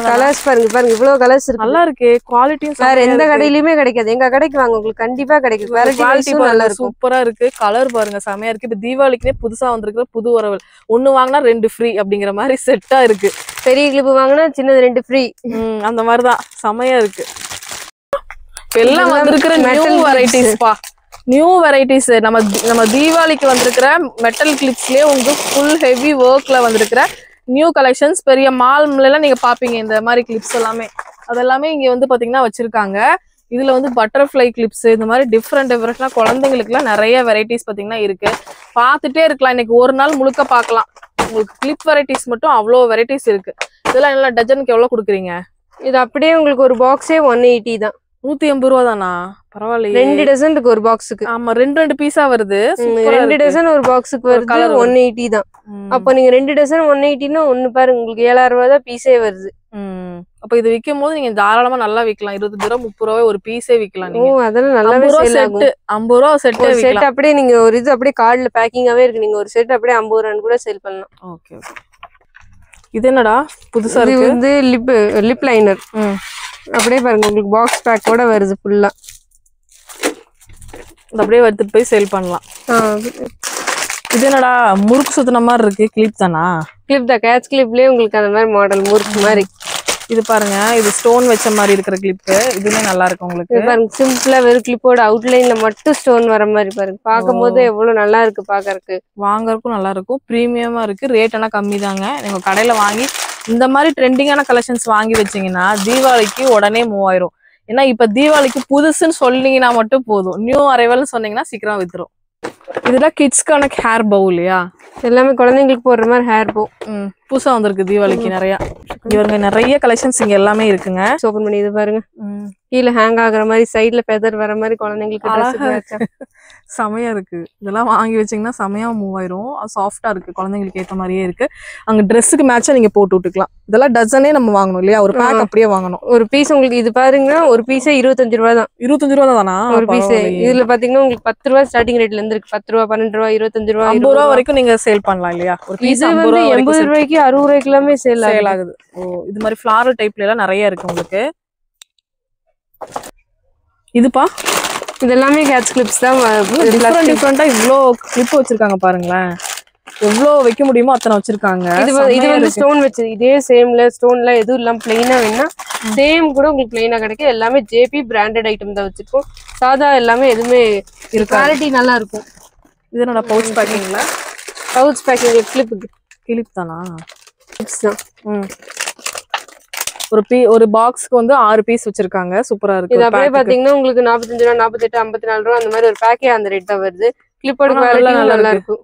கலர்ஸ் பாருங்க இவ்வளவு கலர்ஸ் இருக்கு. நல்லா இருக்கு. குவாலிட்டியும் வேற எந்த கடையிலயுமே கிடைக்காது. எங்க கடைக்கு வாங்க உங்களுக்கு கண்டிப்பா கிடைக்கும். குவாலிட்டி நல்லா இருக்கும். சூப்பரா இருக்கு. கலர் பாருங்க செமையா இருக்கு. இப்ப தீபாவளிக்குனே புதுசா வந்திருக்கிற புது வரவல். 1 வாங்கினா 2 ஃப்ரீ அப்படிங்கிற மாதிரி செட்டா இருக்கு. பெரிய கிளிப் வாங்கினா சின்னது 2 ஃப்ரீ. அந்த மாதிரிதான் செமையா இருக்கு. எல்லாம் வந்திருக்கிற நியூ வெரைட்டிஸ்பா, நியூ வெரைட்டிஸ். நம்ம தீபாவளிக்கு வந்திருக்கிற மெட்டல் கிளிப்ஸ்லயே உங்களுக்கு ஃபுல் ஹெவி ஒர்க்ல வந்திருக்கிற நியூ கலெக்ஷன்ஸ். பெரிய மால்ல எல்லாம் நீங்க பாப்பீங்க இந்த மாதிரி கிளிப்ஸ் எல்லாமே, அதெல்லாமே இங்க வந்து பாத்தீங்கன்னா வச்சிருக்காங்க. இதுல வந்து பட்டர்ஃப்ளை கிளிப்ஸ், இந்த மாதிரி டிஃப்ரெண்டா குழந்தைங்களுக்கு எல்லாம் நிறைய வெரைட்டிஸ் பாத்தீங்கன்னா இருக்கு. பாத்துட்டே இருக்கலாம், இன்னைக்கு ஒரு நாள் முழுக்க பாக்கலாம். உங்களுக்கு கிளிப் வெரைட்டிஸ் மட்டும் அவ்வளோ வெரைட்டிஸ் இருக்கு. இதெல்லாம் நல்லா டஜனுக்கு எவ்வளவு கொடுக்குறீங்க? இது அப்படியே உங்களுக்கு ஒரு பாக்ஸே 180 தான். 180 ரூபா தானா? பரவாயில்லையே. 2 டசனுக்கு ஒரு பாக்ஸுக்கு. ஆமா, ரெண்டு பீஸா வருது. 2 டசன் ஒரு பாக்ஸுக்கு வருது, 180 தான். அப்ப நீங்க 2 டசன் 180ன்னா ஒண்ணு பாருங்க, உங்களுக்கு 7000 ரூபாய் தான் பீஸே வருது. அப்ப இது விற்கும் போது நீங்க தாராளமா நல்லா விக்கலாம். 25 ரூபா 30 ரூபாய் ஒரு பீஸே விக்கலாம். ஓ, அதெல்லாம் நல்லாவே சேல் ஆகும். 50 ரூபா செட் செட் அப்படியே நீங்க ஒரு இது அப்படியே கார்டுல பேக்கிங்காவே இருக்கு. நீங்க ஒரு செட் அப்படியே 50 ரூபான்னு கூட சேல் பண்ணலாம். Okay okay. இது என்னடா புதுசா இருக்கு? இது வந்து லிப் லைனர். அப்படியே பாருங்க, உங்களுக்கு பாக்ஸ் பேக்கோட வருது ஃபுல்லா. அப்படியே எடுத்துட்டு போய் சேல் பண்ணலாம். இது என்னடா முறுக்கு சுத்தின மாதிரி இருக்கு? கிளிப் தானா? கிளிப் தான், கேட்ச் கிளிப்லயே உங்களுக்கு அந்த மாதிரி மாடல் முறுக்கு மாதிரி. இது பாருங்க, இது ஸ்டோன் வச்ச மாதிரி இருக்கிற கிளிப். இதுமே நல்லா இருக்கு உங்களுக்கு. பாருங்க, சிம்பிளா வெறும் கிளிப்போட அவுட்லைன்ல மட்டும் ஸ்டோன் வர மாதிரி பாருங்க. பார்க்கும் போது எவ்வளவு நல்லா இருக்கு பாக்கறதுக்கு. வாங்கறதுக்கும் நல்லா இருக்கும், பிரீமியமா இருக்கு. ரேட் ஆனா கம்மி தாங்க. நீங்க கடையில வாங்கி இந்த மாதிரி ட்ரெண்டிங்கான கலெக்ஷன்ஸ் வாங்கி வச்சீங்கன்னா தீபாவளிக்கு உடனே மூவ் ஆயிரும். ஏன்னா இப்ப தீபாவளிக்கு புதுசுன்னு சொன்னீங்கன்னா மட்டும் போதும், நியூ அரைவல்னு சொன்னீங்கன்னா சீக்கிரம் வித்துரும். இதுதான் கிட்ஸ்க்கான ஹேர் பவு இல்லையா? எல்லாமே குழந்தைங்களுக்கு போடுற மாதிரி ஹேர் போ. புதுசா வந்திருக்கு தீபாவளிக்கு நிறைய. இவங்க நிறைய கலெக்ஷன்ஸ் இங்க எல்லாமே இருக்குங்க. ஓபன் பண்ணி இது பாருங்க, கீழே ஹேங் ஆகுற மாதிரி சைடுல பெதர் வர மாதிரி குழந்தைங்களுக்கு செமையா இருக்கு. இதெல்லாம் வாங்கி வச்சீங்கன்னா செமையா மூவ் ஆயிரும். சாஃப்டா இருக்கு, குழந்தைங்களுக்கு ஏத்த மாதிரியே இருக்கு. அங்க ட்ரெஸ்ஸுக்கு மேட்சா நீங்க போட்டு விட்டுக்கலாம். இதெல்லாம் டசனே நம்ம வாங்கணும் இல்லையா? ஒரு பேக் அப்படியே வாங்கணும். ஒரு பீஸ் உங்களுக்கு இது பாருங்க, ஒரு பீஸே 25 ரூபா தான். 25 ரூபா தானா ஒரு பீஸ்? இதுல பாத்தீங்கன்னா உங்களுக்கு 10 ரூபா ஸ்டார்டிங் ரேட்ல இருந்து இருக்கு. 10 ரூபா, 12 ரூபா, 25 ரூபா, 50 ரூபா வரைக்கும் நீங்க சேல் பண்ணலாம் இல்லையா? ஒரு பீஸ் 80 ரூபாய்க்கு 60 ரூபாய்க்கு எல்லாமே சேல் ஆகுது. ஓ, இது மாதிரி ஃபிளாரல் டைப்ல எல்லாம் நிறைய இருக்கு உங்களுக்கு. இதுப்பா, இது எல்லாமே கேட்ச் கிளிப்ஸ் தான். டிஃபரெண்டா இவ்ளோ கிளிப் வச்சிருக்காங்க பாருங்களேன். எவ்வளோ வைக்க முடியுமோ அத்தனை வச்சிருக்காங்க. இது வந்து ஸ்டோன் வச்சு, இதே சேம்ல ஸ்டோன்ல எதுவும் இல்லாம பிளைனா வேணா சேம் கூட உங்களுக்கு பிளைனா கிடைக்கும். எல்லாமே ஜேபி பிராண்டட் ஐட்டம் தான் வச்சிருக்கோம். சாதா எல்லாமே எதுவுமே குவாலிட்டி நல்லா இருக்கும். இது என்னோட பவுச் பேக்கிங்ல, பவுச் பேக்கிங் கிளிப் தானா? கிளிப்ஸ் தான். ஒரு பாக்ஸ்க்கு வந்து 6 பீஸ் வச்சிருக்காங்க. சூப்பரா இருக்கு. இது அப்படியே பாத்தீங்கன்னா உங்களுக்கு 45 ரூபா, 48, 54 ரூபா அந்த மாதிரி ஒரு பேக்கே அந்த ரேட் தான் வருது. கிளிப்போட குவாலிட்டி நல்லா இருக்கும்.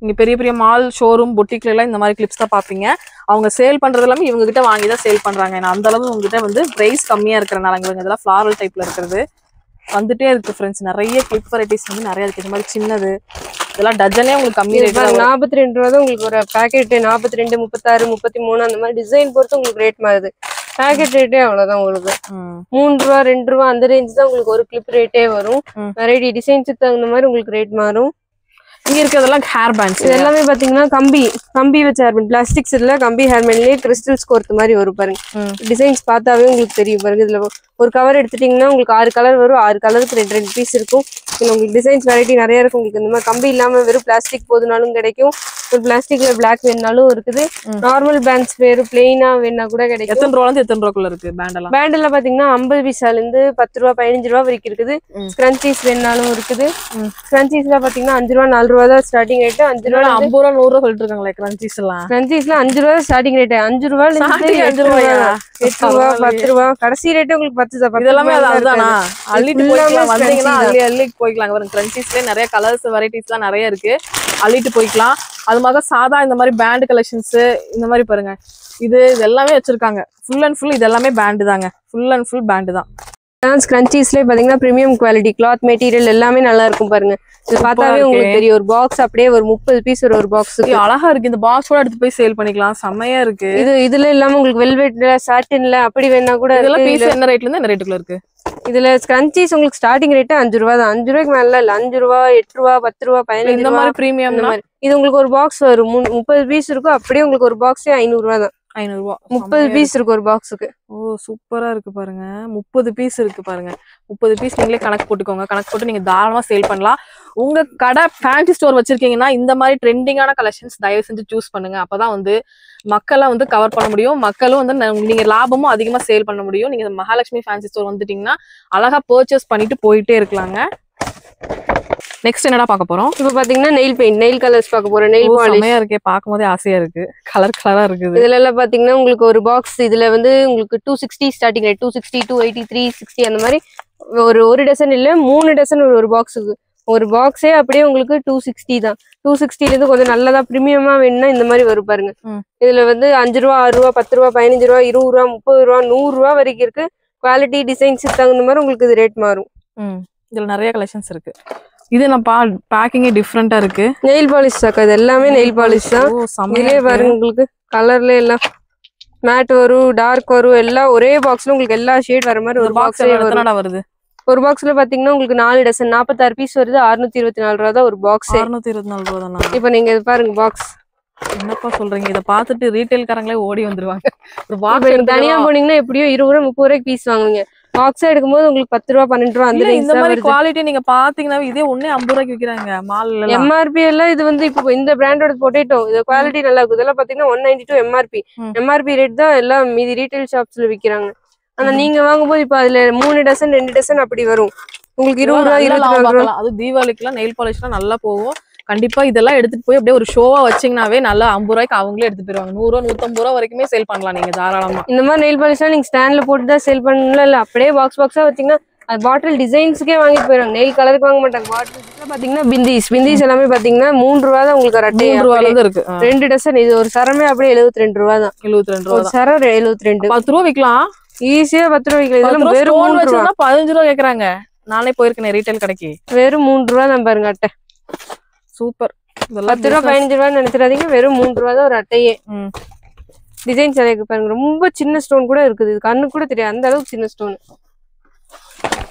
இங்க பெரிய பெரிய மால், ஷோரூம், பொட்டிக்ல எல்லாம் இந்த மாதிரி கிளிப்ஸ் தான் பாப்பீங்க. அவங்க சேல் பண்றது எல்லாமே இவங்க கிட்ட வாங்கி தான் சேல் பண்றாங்க. ஏன்னா அந்த அளவு உங்ககிட்ட வந்து பிரைஸ் கம்மியா இருக்கிறனால. இவங்க இதெல்லாம் ஃபிளாரல் டைப்ல இருக்கிறது வந்துட்டே இருக்கு ஃப்ரெண்ட்ஸ். நிறைய கிளிப் வெரைட்டிஸ் வந்து நிறைய இருக்கு. இந்த மாதிரி சின்னது இதெல்லாம் டஜனே உங்களுக்கு கம்மி ரேட். 42 ரூபா தான் உங்களுக்கு ஒரு பேக்கெட். 42, 36, 33 அந்த மாதிரி டிசைன் பொறுத்து உங்களுக்கு ரேட் மாறுது. பேக்கெட் ரேட்டே அவ்வளவுதான் உங்களுக்கு. 3 ரூபா, 2 ரூபா அந்த ரேஞ்ச் தான் உங்களுக்கு ஒரு கிளிப் ரேட்டே வரும். வெரைட்டி டிசைன்ஸுக்கு தகுந்த மாதிரி உங்களுக்கு ரேட் மாறும். இங்க இருக்கிறதெல்லாம் ஹேர் பேண்ட்ஸ். இது எல்லாமே பாத்தீங்கன்னா கம்பி வச்ச ஹேர் பேண்ட். பிளாஸ்டிக்ஸ் இல்ல, கம்பி ஹேர் பேண்ட்லயே கிறிஸ்டல்ஸ் கோர்த்து மாதிரி வரும் பாருங்க. டிசைன்ஸ் பார்த்தாவே உங்களுக்கு தெரியும் பாருங்க. இதுல ஒரு கவர் எடுத்துட்டீங்கன்னா உங்களுக்கு 6 கலர் வரும். 6 கலருக்கு 2 பீஸ் இருக்கும். இதுல உங்களுக்கு டிசைன்ஸ் வெரைட்டி நிறைய இருக்கும். உங்களுக்கு இந்த மாதிரி கம்பி இல்லாம வெறும் பிளாஸ்டிக் போதுனாலும் கிடைக்கும். ஒரு பிளாஸ்டிக்ல பிளாக் வேணாலும் இருக்குது. நார்மல் பேண்ட்ஸ் வேறு பிளெயினா வேணா கூட கிடைக்கும். எத்தனை ரூபால இருந்து எத்தனை ரூபாக்குள்ள இருக்கு பேண்டெல்லாம்? பேண்டெல்லாம் பாத்தீங்கன்னா 50 பைசால இருந்து 10 ரூபா, 15 ரூபா வரைக்கும் இருக்குது. ஸ்க்ரன்ச்சீஸ் வேணாலும் இருக்குது. ஸ்க்ரன்ச்சீஸ்ல பாத்தீங்கன்னா 5 ரூபா, 4 ரூபா தான் ஸ்டார்டிங் ரேட். 5 ரூபா, 50 ரூபா, 100 ரூபா சொல்லிட்டு இருக்காங்களே கிரன்ச்சீஸ் எல்லாம். கிரன்ச்சீஸ்ல 5 ரூபா ஸ்டார்டிங் ரேட். 5 ரூபால இருந்து 8 ரூபா, 10 ரூபா, கடைசி ரேட் உங்களுக்கு 10 தான். இதெல்லாமே அதுதானா? அள்ளிட்டு போய்க்கலாம், வந்தீங்கன்னா அள்ளிட்டு போய்க்கலாம். பாருங்க கிரன்ச்சீஸ்ல நிறைய கலர்ஸ் வெரைட்டிஸ் எல்லாம் நிறைய இருக்கு. அள்ளிட்டு போய்க்கலாம். அது மாதிரி சாதா இந்த மாதிரி பேண்ட் கலெக்ஷன்ஸ் இந்த மாதிரி பாருங்க. இது எல்லாமே வச்சிருக்காங்க. ஃபுல் அண்ட் ஃபுல் இது எல்லாமே பேண்ட் தாங்க. ஃபுல் அண்ட் ஃபுல் பேண்ட் தான். ஸ்க்ரன்ச்சீஸ்ல பாத்தீங்கன்னா பிரீமியம் குவாலிட்டி கிளாத் மெட்டீரியல் எல்லாமே நல்லா இருக்கும் பாருங்க. இது பார்த்தாவே உங்களுக்கு தெரியும். ஒரு பாக்ஸ் அப்படியே ஒரு 30 பீஸ் ஒரு பாக்ஸுக்கு. அழகா இருக்கு. இந்த பாக்ஸோட எடுத்து போய் சேல் பண்ணிக்கலாம். செம்மையா இருக்கு. இதுல இல்லாம உங்களுக்கு வெல்வெட்ல, சாட்டின்ல அப்படி வேணா கூட. இதெல்லாம் பீஸ் என்ன ரேட்ல இருந்து என்ன ரேட்டுக்குள்ள இருக்கு? இதுல ஸ்க்ரன்ச்சீஸ் உங்களுக்கு ஸ்டார்டிங் ரேட் 5 ரூபா தான். 5 ரூபாய்க்கு மேல இல்ல. 5 ரூபா, 8 ரூபா, 10 ரூபா, 15 இந்த மாதிரி பிரீமியம். இது உங்களுக்கு ஒரு பாக்ஸ் வரும். 30 பீஸ் இருக்கும். அப்படியே உங்களுக்கு ஒரு பாக்ஸே 500 ரூபா தான். 500 30 பீஸ் இருக்கு ஒரு பாக்ஸுக்கு. ஓ சூப்பரா இருக்கு பாருங்க. 30 பீஸ் இருக்கு பாருங்க. 30 பீஸ் நீங்களே கணக்கு போட்டுக்கோங்க. கணக்கு போட்டு நீங்க தாராளமா சேல் பண்ணலாம். உங்க கடை ஃபேன்சி ஸ்டோர் வச்சிருக்கீங்கன்னா இந்த மாதிரி ட்ரெண்டிங்கான கலெக்ஷன்ஸ் தயவு செஞ்சு சூஸ் பண்ணுங்க. அப்பதான் வந்து மக்களை வந்து கவர் பண்ண முடியும். மக்களும் வந்து நீங்க லாபமும் அதிகமா சேல் பண்ண முடியும். நீங்க மகாலட்சுமி ஃபேன்சி ஸ்டோர் வந்துட்டீங்கன்னா அழகா பர்ச்சேஸ் பண்ணிட்டு போயிட்டே இருக்கலாங்க. நெக்ஸ்ட் என்னடா பார்க்க போறோம்? இப்போ பாத்தீங்கன்னா நெயில் பெயிண்ட், நெயில் கலர்ஸ் பார்க்க போறோம். நெயில் பாலிஷ் செமையா இருக்கே, பார்க்கும்போதே ஆசையா இருக்கு. கலர் கலரா இருக்குது. இதுல எல்லாம் பாத்தீங்கன்னா உங்களுக்கு ஒரு பாக்ஸ் இதுல வந்து உங்களுக்கு 260 ஸ்டார்டிங் ரேட், 260, 280, 360 அந்த மாதிரி ஒரு டசன் இல்ல 3 டசன் ஒரு பாக்ஸுக்கு. ஒரு பாக்ஸே அப்படியே உங்களுக்கு 260 தான். 260ல இருந்து கொஞ்சம் நல்லதா பிரீமியமா வேணும்னா இந்த மாதிரி வரும் பாருங்க. இதுல வந்து 5 ரூபா, 6 ரூபா, 10 ரூபா, 15 ரூபா, 20 ரூபா, 30 ரூபா, 100 ரூபா வரைக்கும் இருக்கு. குவாலிட்டி டிசைன்ஸுக்கு தகுந்த மாதிரி உங்களுக்கு இது ரேட் மாறும். இதுல நிறைய கலெக்ஷன்ஸ் இருக்கு. இது நான் பேக்கிங்கே டிஃப்ரெண்டா இருக்கு. நெயில் பாலிஷ் சாக்கா, இது எல்லாமே நெயில் பாலிஷ் தான். இதுலயே பாருங்க உங்களுக்கு கலர்ல எல்லாம் மேட் வரும், டார்க் வரும், எல்லாம் ஒரே பாக்ஸ்ல உங்களுக்கு எல்லா ஷேட் வர மாதிரி ஒரு பாக்ஸ் வருது. ஒரு பாக்ஸ்ல பாத்தீங்கன்னா உங்களுக்கு 4 டசன் 46 பீஸ் வருது. 624 ரூபா தான் ஒரு பாக்ஸ். 624 ரூபா தானா? இப்போ நீங்க இது பாருங்க பாக்ஸ். என்னப்பா சொல்றீங்க? இத பார்த்துட்டு ரீட்டைல் காரங்களே ஓடி வந்துருவாங்க. ஒரு பாக்ஸ் தனியா போனீங்கன்னா எப்படியோ 20 ரூபா 30 ரூபாய்க்கு பீஸ் வாங்குவீங்க. பாக்ஸா எடுக்கும்போது உங்களுக்கு 10 ரூபா 12 ரூபா அந்த இந்த மாதிரி குவாலிட்டி நீங்க பாத்தீங்கன்னா இதே ஒண்ணே 50 ரூபாய்க்கு விக்கிறாங்க மால்ல. எம்ஆர்பி எல்லாம் இது வந்து இப்போ இந்த பிராண்டோட பொட்டேட்டோ இது குவாலிட்டி நல்லா இருக்கு. இதெல்லாம் பாத்தீங்கன்னா 192 எம்ஆர்பி. எம்ஆர்பி ரேட் தான் எல்லாம் மீதி ரீட்டைல் ஷாப்ஸ்ல விக்கிறாங்க. ஆனா நீங்க வாங்கும்போது இப்போ அதுல 3 டசன் 2 டசன் அப்படி வரும். உங்களுக்கு 20 ரூபா 24 ரூபா. அது தீபாவளிக்குலாம் நெயில் பாலிஷ்லாம் நல்லா போகும். கண்டிப்பா இதெல்லாம் எடுத்துட்டு போய் அப்படியே ஒரு ஷோவா வச்சீங்கன்னாவே நல்லா 50 ரூபாய்க்கு அவங்களே எடுத்து போயிருவாங்க. 100 ரூபா 150 ரூபா வரைக்குமே சேல் பண்ணலாம் நீங்க தாராளமா. இந்த மாதிரி நெயில் பாலிஷ்லாம் நீங்க ஸ்டாண்ட்ல போட்டு தான் சேல் பண்ணலாம். இல்ல அப்படியே பாக்ஸ் பாக்ஸா வச்சீங்கன்னா அது பாட்டில் டிசைன்ஸ்க்கே வாங்கிட்டு போயிடுவாங்க. நெயில் கலருக்கு வாங்க மாட்டாங்க. பாட்டில் பாத்தீங்கன்னா பிந்திஸ் எல்லாமே பாத்தீங்கன்னா 3 ரூபா தான் உங்களுக்கு ஒரு அட்டை. 3 ரூபாயில இருக்கு. 2 டசன் இது ஒரு சரமே அப்படியே 72 ரூபா தான். 72 ரூபா. ஒரு சரம் 72. 10 ரூபா விக்கலாம். ஈஸியா 10 ரூபா விக்கலாம். இதெல்லாம் வெறும் 3 ரூபா. 15 ரூபா கேக்குறாங்க. நானே போயிருக்கேன் ரீட்டைல் கடைக்கு. வெறும் 3 ரூபா தான் பாருங்க அட்டை. சூப்பர். 10 ரூபா 15 ரூபான்னு நினைச்சிடாதீங்க. வெறும் 3 ரூபா தான் ஒரு அட்டையே. டிசைன்ஸ் நிறைய பாருங்க. ரொம்ப சின்ன ஸ்டோன் கூட இருக்குது. இது கண்ணு கூட தெரியாது அந்த அளவுக்கு சின்ன ஸ்டோன்.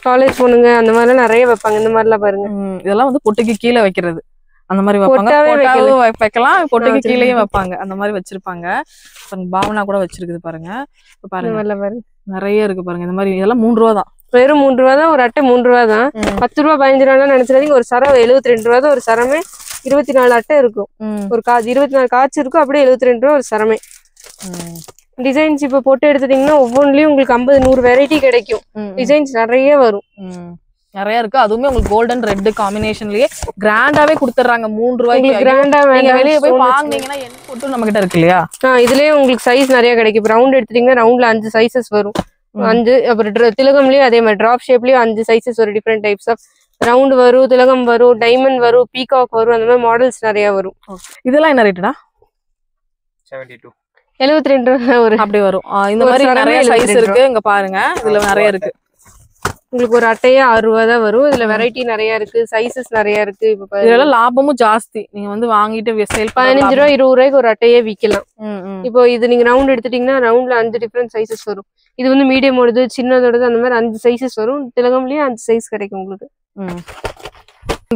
காலேஜ் போனுங்க அந்த மாதிரிலாம் நிறைய வைப்பாங்க. இந்த மாதிரிலாம் பாருங்க. இதெல்லாம் வந்து பொட்டுக்கு கீழே வைக்கிறது அந்த மாதிரி வைப்பாங்க. வைக்கலாம், பொட்டுக்கு கீழேயும் வைப்பாங்க. அந்த மாதிரி வச்சிருப்பாங்க. பாவனா கூட வச்சிருக்குது பாருங்க. பாருங்க நிறைய இருக்கு பாருங்க. இந்த மாதிரி இதெல்லாம் 3 ரூபா தான். வெறும் 3 ரூபா தான் ஒரு அட்டை. 3 ரூபா தான். 10 ரூபா 15 ரூபா நினைச்சிடாதீங்க. ஒரு சரம் 72 ரூபா தான் ஒரு சரமே. 24 அட்டை இருக்கும். ஒரு 24 காய்ச்சி இருக்கும். அப்படியே 72 ரூபா ஒரு சரமே. டிசைன்ஸ் இப்ப போட்டு எடுத்துட்டீங்கன்னா ஒவ்வொன்றுலயும் உங்களுக்கு 50-100 வெரைட்டி கிடைக்கும். டிசைன்ஸ் நிறைய வரும். நிறைய இருக்கு. அதுவுமே உங்களுக்கு கோல்டன் ரெட் காம்பினேஷன்லயே கிராண்டாவே கொடுத்துறாங்க. 3 ரூபாய்க்கு கிராண்டா வெளியே போய் வாங்குனீங்கன்னா என்ன போட்டு நம்ம கிட்ட இருக்கு இல்லையா? இதுலயே உங்களுக்கு சைஸ் நிறைய கிடைக்கும். ரவுண்ட் எடுத்துட்டீங்கன்னா ரவுண்ட்ல 5 சைசஸ் வரும். 5 அப்புறம் திலகம்லயும் அதே மாதிரி டிராப் ஷேப்லயும் 5 சைசஸ் வரும். டிஃப்ரெண்ட் டைப்ஸ் ஆஃப் ரவுண்ட் வரும், திலகம் வரும், டைமண்ட் வரும், பீகாக் வரும். அந்த மாதிரி மாடல்ஸ் நிறைய வரும். இதெல்லாம் என்ன ரேட்டா? 72 72 ரூபா ஒரு அப்படி வரும். இந்த மாதிரி நிறைய சைஸ் இருக்கு. இங்க பாருங்க இதுல நிறைய இருக்கு. உங்களுக்கு ஒரு அட்டையே 6 ரூபா தான் வரும். இதுல வெரைட்டி நிறைய இருக்கு, சைசஸ் நிறைய இருக்கு. இப்ப இதெல்லாம் லாபமும் ஜாஸ்தி. நீங்க வந்து வாங்கிட்டு சேல் 15 ரூபா 20 ரூபாய்க்கு ஒரு அட்டையே விக்கலாம். இப்போ இது நீங்க ரவுண்ட் எடுத்துட்டீங்கன்னா ரவுண்ட்ல 5 டிஃபரெண்ட் சைசஸ் வரும். இது வந்து மீடியமோடது, சின்னதோடது, அந்த மாதிரி 5 சைசஸ் வரும். திலகம்லயே 5 சைஸ் கிடைக்கும் உங்களுக்கு.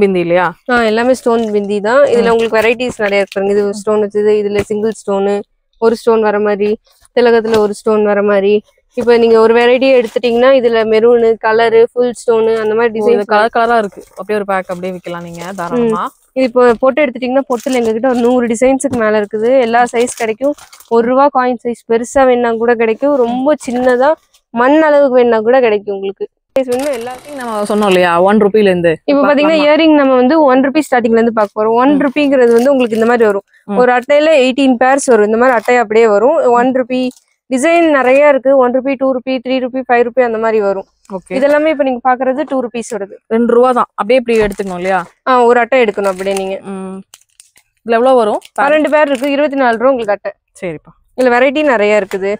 பிந்தி இல்லையா? எல்லாமே ஸ்டோன் பிந்தி தான். இதுல உங்களுக்கு வெரைட்டிஸ் நிறைய இருக்கு. இது ஸ்டோன் வச்சது, இதுல சிங்கிள் ஸ்டோனு, ஒரு ஸ்டோன் வர மாதிரி, திலகத்துல ஒரு ஸ்டோன் வர மாதிரி. இப்ப நீங்க ஒரு வெரைட்டி எடுத்துட்டீங்கன்னா இதுல மெரூனு, கலரு, ஃபுல் ஸ்டோனு, அந்த மாதிரி டிசைன் கலர் கலரா இருக்கு. அப்படியே ஒரு பேக் அப்படியே விக்கலாம் நீங்க தாராளமா. இது இப்போ பொட்டு எடுத்துட்டீங்கன்னா பொட்டுல எங்ககிட்ட ஒரு 100 டிசைன்ஸுக்கு மேல இருக்குது. எல்லா சைஸ் கிடைக்கும். 1 ரூபா காயின் சைஸ் பெருசா வேணா கூட கிடைக்கும். ரொம்ப சின்னதா மண் அளவுக்கு வேணா கூட கிடைக்கும் உங்களுக்கு. எல்லாத்தையும் நம்ம சொன்னோம் இல்லையா 1 ரூபாயில இருந்து. இப்ப பாத்தீங்கன்னா இயரிங் நம்ம வந்து 1 ரூபி ஸ்டார்டிங்ல இருந்து பார்க்க போறோம். 1 ரூபிங்கிறது வந்து உங்களுக்கு இந்த மாதிரி வரும். ஒரு அட்டையில 18 பேர்ஸ் வரும். இந்த மாதிரி அட்டை அப்படியே வரும். 1 ரூபி டிசைன் நிறைய இருக்கு. 1 ரூபி, 2 ரூபி, 3 ரூபி, 5 ரூபி அந்த மாதிரி வரும். இதெல்லாமே இப்ப நீங்க பாக்குறது 2 ரூபீஸ் வருது. 2 ரூபா தான். அப்படியே இப்படி எடுத்துக்கணும் இல்லையா? ஒரு அட்டை எடுக்கணும் அப்படியே நீங்க. இதுல எவ்வளவு வரும்? 12 பேர் இருக்கு. 24 ரூபா உங்களுக்கு அட்டை. சரிப்பா. இதுல வெரைட்டி நிறைய இருக்குது.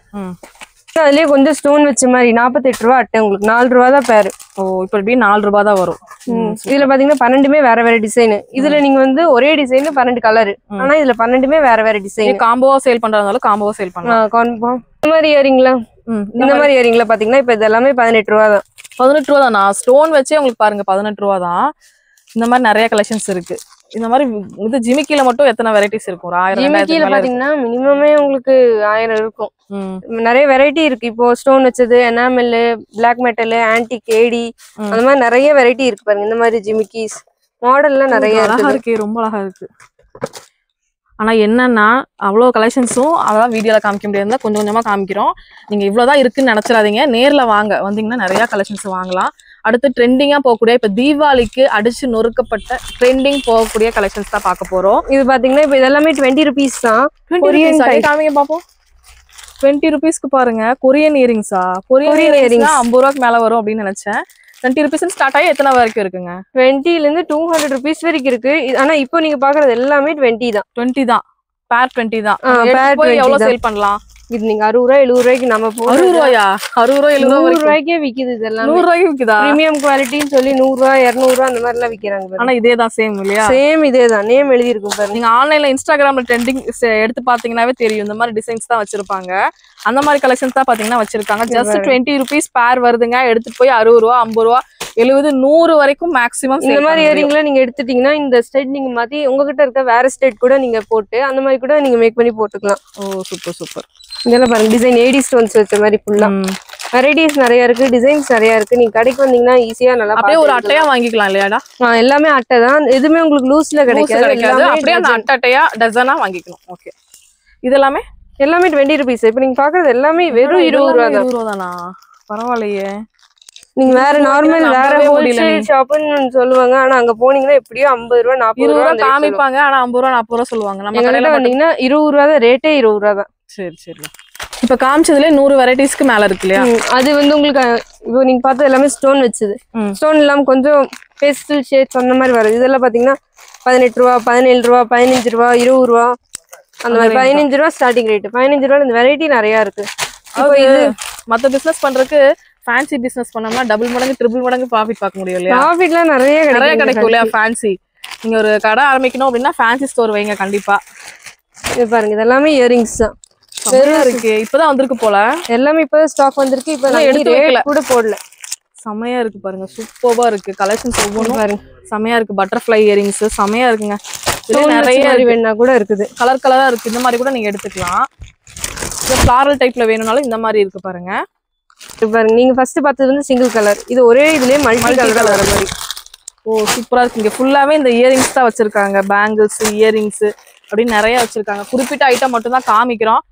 அதுலயே கொஞ்சம் ஸ்டோன் வச்ச மாதிரி 48 ரூபா அட்டை. உங்களுக்கு 4 ரூபா தான் பேரு. இப்ப எப்படி 4 ரூபா தான் வரும். இதுல பாத்தீங்கன்னா 12மே வேற வேற டிசைன். இதுல நீங்க வந்து ஒரே டிசைன் 12 கலர். ஆனா இதுல 12மே வேற வேற டிசைன். காம்போவா சேல் பண்றதால காம்போவா சேல் பண்ணலாம். இந்த மாதிரி இயரிங்ல இந்த மாதிரி இயரிங்ல பாத்தீங்கன்னா இப்ப இது எல்லாமே 18 ரூபா தான். 18 ரூபா தான். ஸ்டோன் வச்சே உங்களுக்கு பாருங்க 18 ரூபா தான். இந்த மாதிரி நிறைய கலெக்ஷன்ஸ் இருக்கு. இந்த மாதிரி இது ஜிமிக்கில மட்டும் எத்தனை வெரைட்டிஸ் இருக்கும்? ஒரு 1000 ஜிமிக்கில பாத்தீங்கன்னா மினிமமே உங்களுக்கு 1000 இருக்கும். நிறைய வெரைட்டி இருக்கு. இப்போ ஸ்டோன் வச்சது, எனாமல், பிளாக் மெட்டல், ஆன்டிக், ஏடி, அந்த மாதிரி நிறைய வெரைட்டி இருக்கு பாருங்க. இந்த மாதிரி ஜிமிக்கிஸ் மாடல்லாம் நிறைய இருக்கு. ரொம்ப அழகா இருக்கு. ஆனா என்னன்னா அவ்வளோ கலெக்ஷன்ஸும் அதான் வீடியோல காமிக்க முடியாது, கொஞ்சம் கொஞ்சமா காமிக்கிறோம். நீங்க இவ்வளவுதான் இருக்குன்னு நினைச்சிடாதீங்க, நேர்ல வாங்க, வந்தீங்கன்னா நிறைய கலெக்ஷன்ஸ் வாங்கலாம். அடுத்து ட்ரெண்டிங்கா போகக்கூடிய இப்ப தீபாவளிக்கு அடிச்சு நொறுக்கப்பட்ட ட்ரெண்டிங் போகக்கூடிய கலெக்ஷன்ஸ் தான் பார்க்க போறோம். இது பாத்தீங்கன்னா இப்ப இதெல்லாமே 20 rupees தான். காமிங்க பாப்போம். 20 rupeesக்கு பாருங்க. கொரியன் இயரிங்ஸா? கொரியன் இயரிங்ஸ் 50 ரூபாய்க்கு மேல வரும் அப்படின்னு நினைச்சேன். 20 rupees ஸ்டார்ட் ஆகி எத்தனை வரைக்கும் இருக்குங்க? 20ல இருந்து 200 rupees வரைக்கும் இருக்கு. ஆனா இப்போ நீங்க பாக்குறது எல்லாமே 20 தான். 20 தான். பேர் 20 தான். பேர் எவ்வளவு சேல் பண்ணலாம்? இது நீங்க 60 ரூபாய் 70 ரூபாய்க்கு நம்ம 60 ரூபாயா? 60 ரூபாய் 70 ரூபாய்க்கே விக்குது. இதெல்லாம் 100 ரூபாய்க்கு விக்குதா? பிரீமியம் குவாலிட்டின்னு சொல்லி 100 ரூபாய் 200 ரூபாய் அந்த மாதிரி எல்லாம் விக்கிறாங்க. ஆனா இதேதான் சேம் இல்லையா? சேம் இதேதான். நேம் எழுதி இருக்கும் பாருங்க. நீங்க ஆன்லைன்ல இன்ஸ்டாகிராம்ல ட்ரெண்டிங் எடுத்து பாத்தீங்கன்னாவே தெரியும். இந்த மாதிரி டிசைன்ஸ் தான் வச்சிருப்பாங்க. அந்த மாதிரி கலெக்ஷன்ஸ் தான் பாத்தீங்கன்னா வச்சிருக்காங்க. ஜஸ்ட் 20 rupees பேர் வருதுங்க. எடுத்துட்டு போய் 60 ரூபா 50 ரூபா 70 100 வரைக்கும் மேக்ஸிமம். இந்த மாதிரி இயரிங்ல நீங்க எடுத்துட்டீங்கன்னா இந்த ஸ்டேட் நீங்க மாத்தி உங்ககிட்ட இருக்க வேற ஸ்டேட் கூட நீங்க போட்டு அந்த மாதிரி கூட நீங்க மேக் பண்ணி போட்டுக்கலாம். ஓ சூப்பர் சூப்பர். இதெல்லாம் பாருங்க டிசைன் ஏடி ஸ்டோன்ஸ் வச்ச மாதிரி ஃபுல்லா வெரைட்டிஸ் நிறைய இருக்கு, டிசைன்ஸ் நிறைய இருக்கு. நீங்க கடைக்கு வந்தீங்கன்னா ஈஸியா நல்லா அப்படியே ஒரு அட்டையா வாங்கிக்கலாம் இல்லையாடா? எல்லாமே அட்டை தான். எதுவுமே உங்களுக்கு லூஸ்ல கிடைக்காது. அப்படியே அந்த அட்டையா டசனா வாங்கிக்கணும். ஓகே. இதெல்லாமே எல்லாமே 20 rupees. இப்போ நீங்க பாக்குறது எல்லாமே வெறும் 20 ரூபா தான். 20 ரூபா தானா? பரவாயில்லையே. நீங்க வேற நார்மல் வேற ஹோல்சேல் ஷாப்னு சொல்லுவாங்க. ஆனா அங்க போனீங்கன்னா எப்படியோ 50 ரூபா 40 ரூபா காமிப்பாங்க. ஆனா 50 ரூபா 40 ரூபா சொல்லுவாங்க. நம்ம கடையில வந்தீங்கன்னா 20 ரூபா தான். ரேட்டே 20 ரூபா தான். சரி சரி. இப்ப காமிச்சதுல 100 வெரைட்டிஸ்க்கு மேல இருக்கு இல்லையா? அது வந்து உங்களுக்கு இப்போ நீங்க பார்த்தது எல்லாமே ஸ்டோன் வச்சது. ஸ்டோன் இல்லாம கொஞ்சம் பேஸ்டல் ஷேட்ஸ் அந்த மாதிரி வருது. இதெல்லாம் பாத்தீங்கன்னா 18 ரூபா 17 ரூபா 15 ரூபா 20 ரூபா அந்த மாதிரி 15 ரூபா ஸ்டார்டிங் ரேட். 15 ரூபால இந்த வெரைட்டி நிறைய இருக்கு. இப்போ இது மத்த பிசினஸ் பண்றதுக்கு ஃபேன்சி பிசினஸ் பண்ணோம்னா டபுள் மடங்கு ட்ரிபிள் மடங்கு ப்ராஃபிட் பார்க்க முடியும் இல்லையா? ப்ராஃபிட்லாம் நிறைய கிடைக்கும் இல்லையா? ஃபேன்சி நீங்க ஒரு கடை ஆரம்பிக்கணும் அப்படின்னா ஃபேன்சி ஸ்டோர் வைங்க கண்டிப்பா. இது பாருங்க இதெல்லாமே இயரிங்ஸ் தான். வெறும் இருக்கு. இப்பதான் வந்திருக்கு போல. எல்லாமே இப்பதான் ஸ்டாக் வந்திருக்கு. இப்ப நான் எடுத்து ரேட் கூட போடல. செமையா இருக்கு பாருங்க. சூப்பரா இருக்கு. கலெக்ஷன்ஸ் ஒவ்வொன்றும் பாருங்க செமையா இருக்கு. பட்டர்ஃப்ளை இயரிங்ஸ் செமையா இருக்குங்க. நிறைய வேணா கூட இருக்குது. கலர் கலரா இருக்கு. இந்த மாதிரி கூட நீங்க எடுத்துக்கலாம். இந்த ஃபிளாரல் டைப்ல வேணும்னாலும் இந்த மாதிரி இருக்கு பாருங்க. பாருங்க நீங்க ஃபர்ஸ்ட் பார்த்தது வந்து சிங்கிள் கலர். இது ஒரே இதுலயே மல்டி கலர் வர மாதிரி. ஓ சூப்பரா இருக்கு. இங்க ஃபுல்லாவே இந்த இயரிங்ஸ் தான் வச்சிருக்காங்க. பேங்கிள்ஸ் இயரிங்ஸ் அப்படின்னு நிறைய வச்சிருக்காங்க. குறிப்பிட்ட ஐட்டம் மட்டும் தான் காமிக்கிறோம்.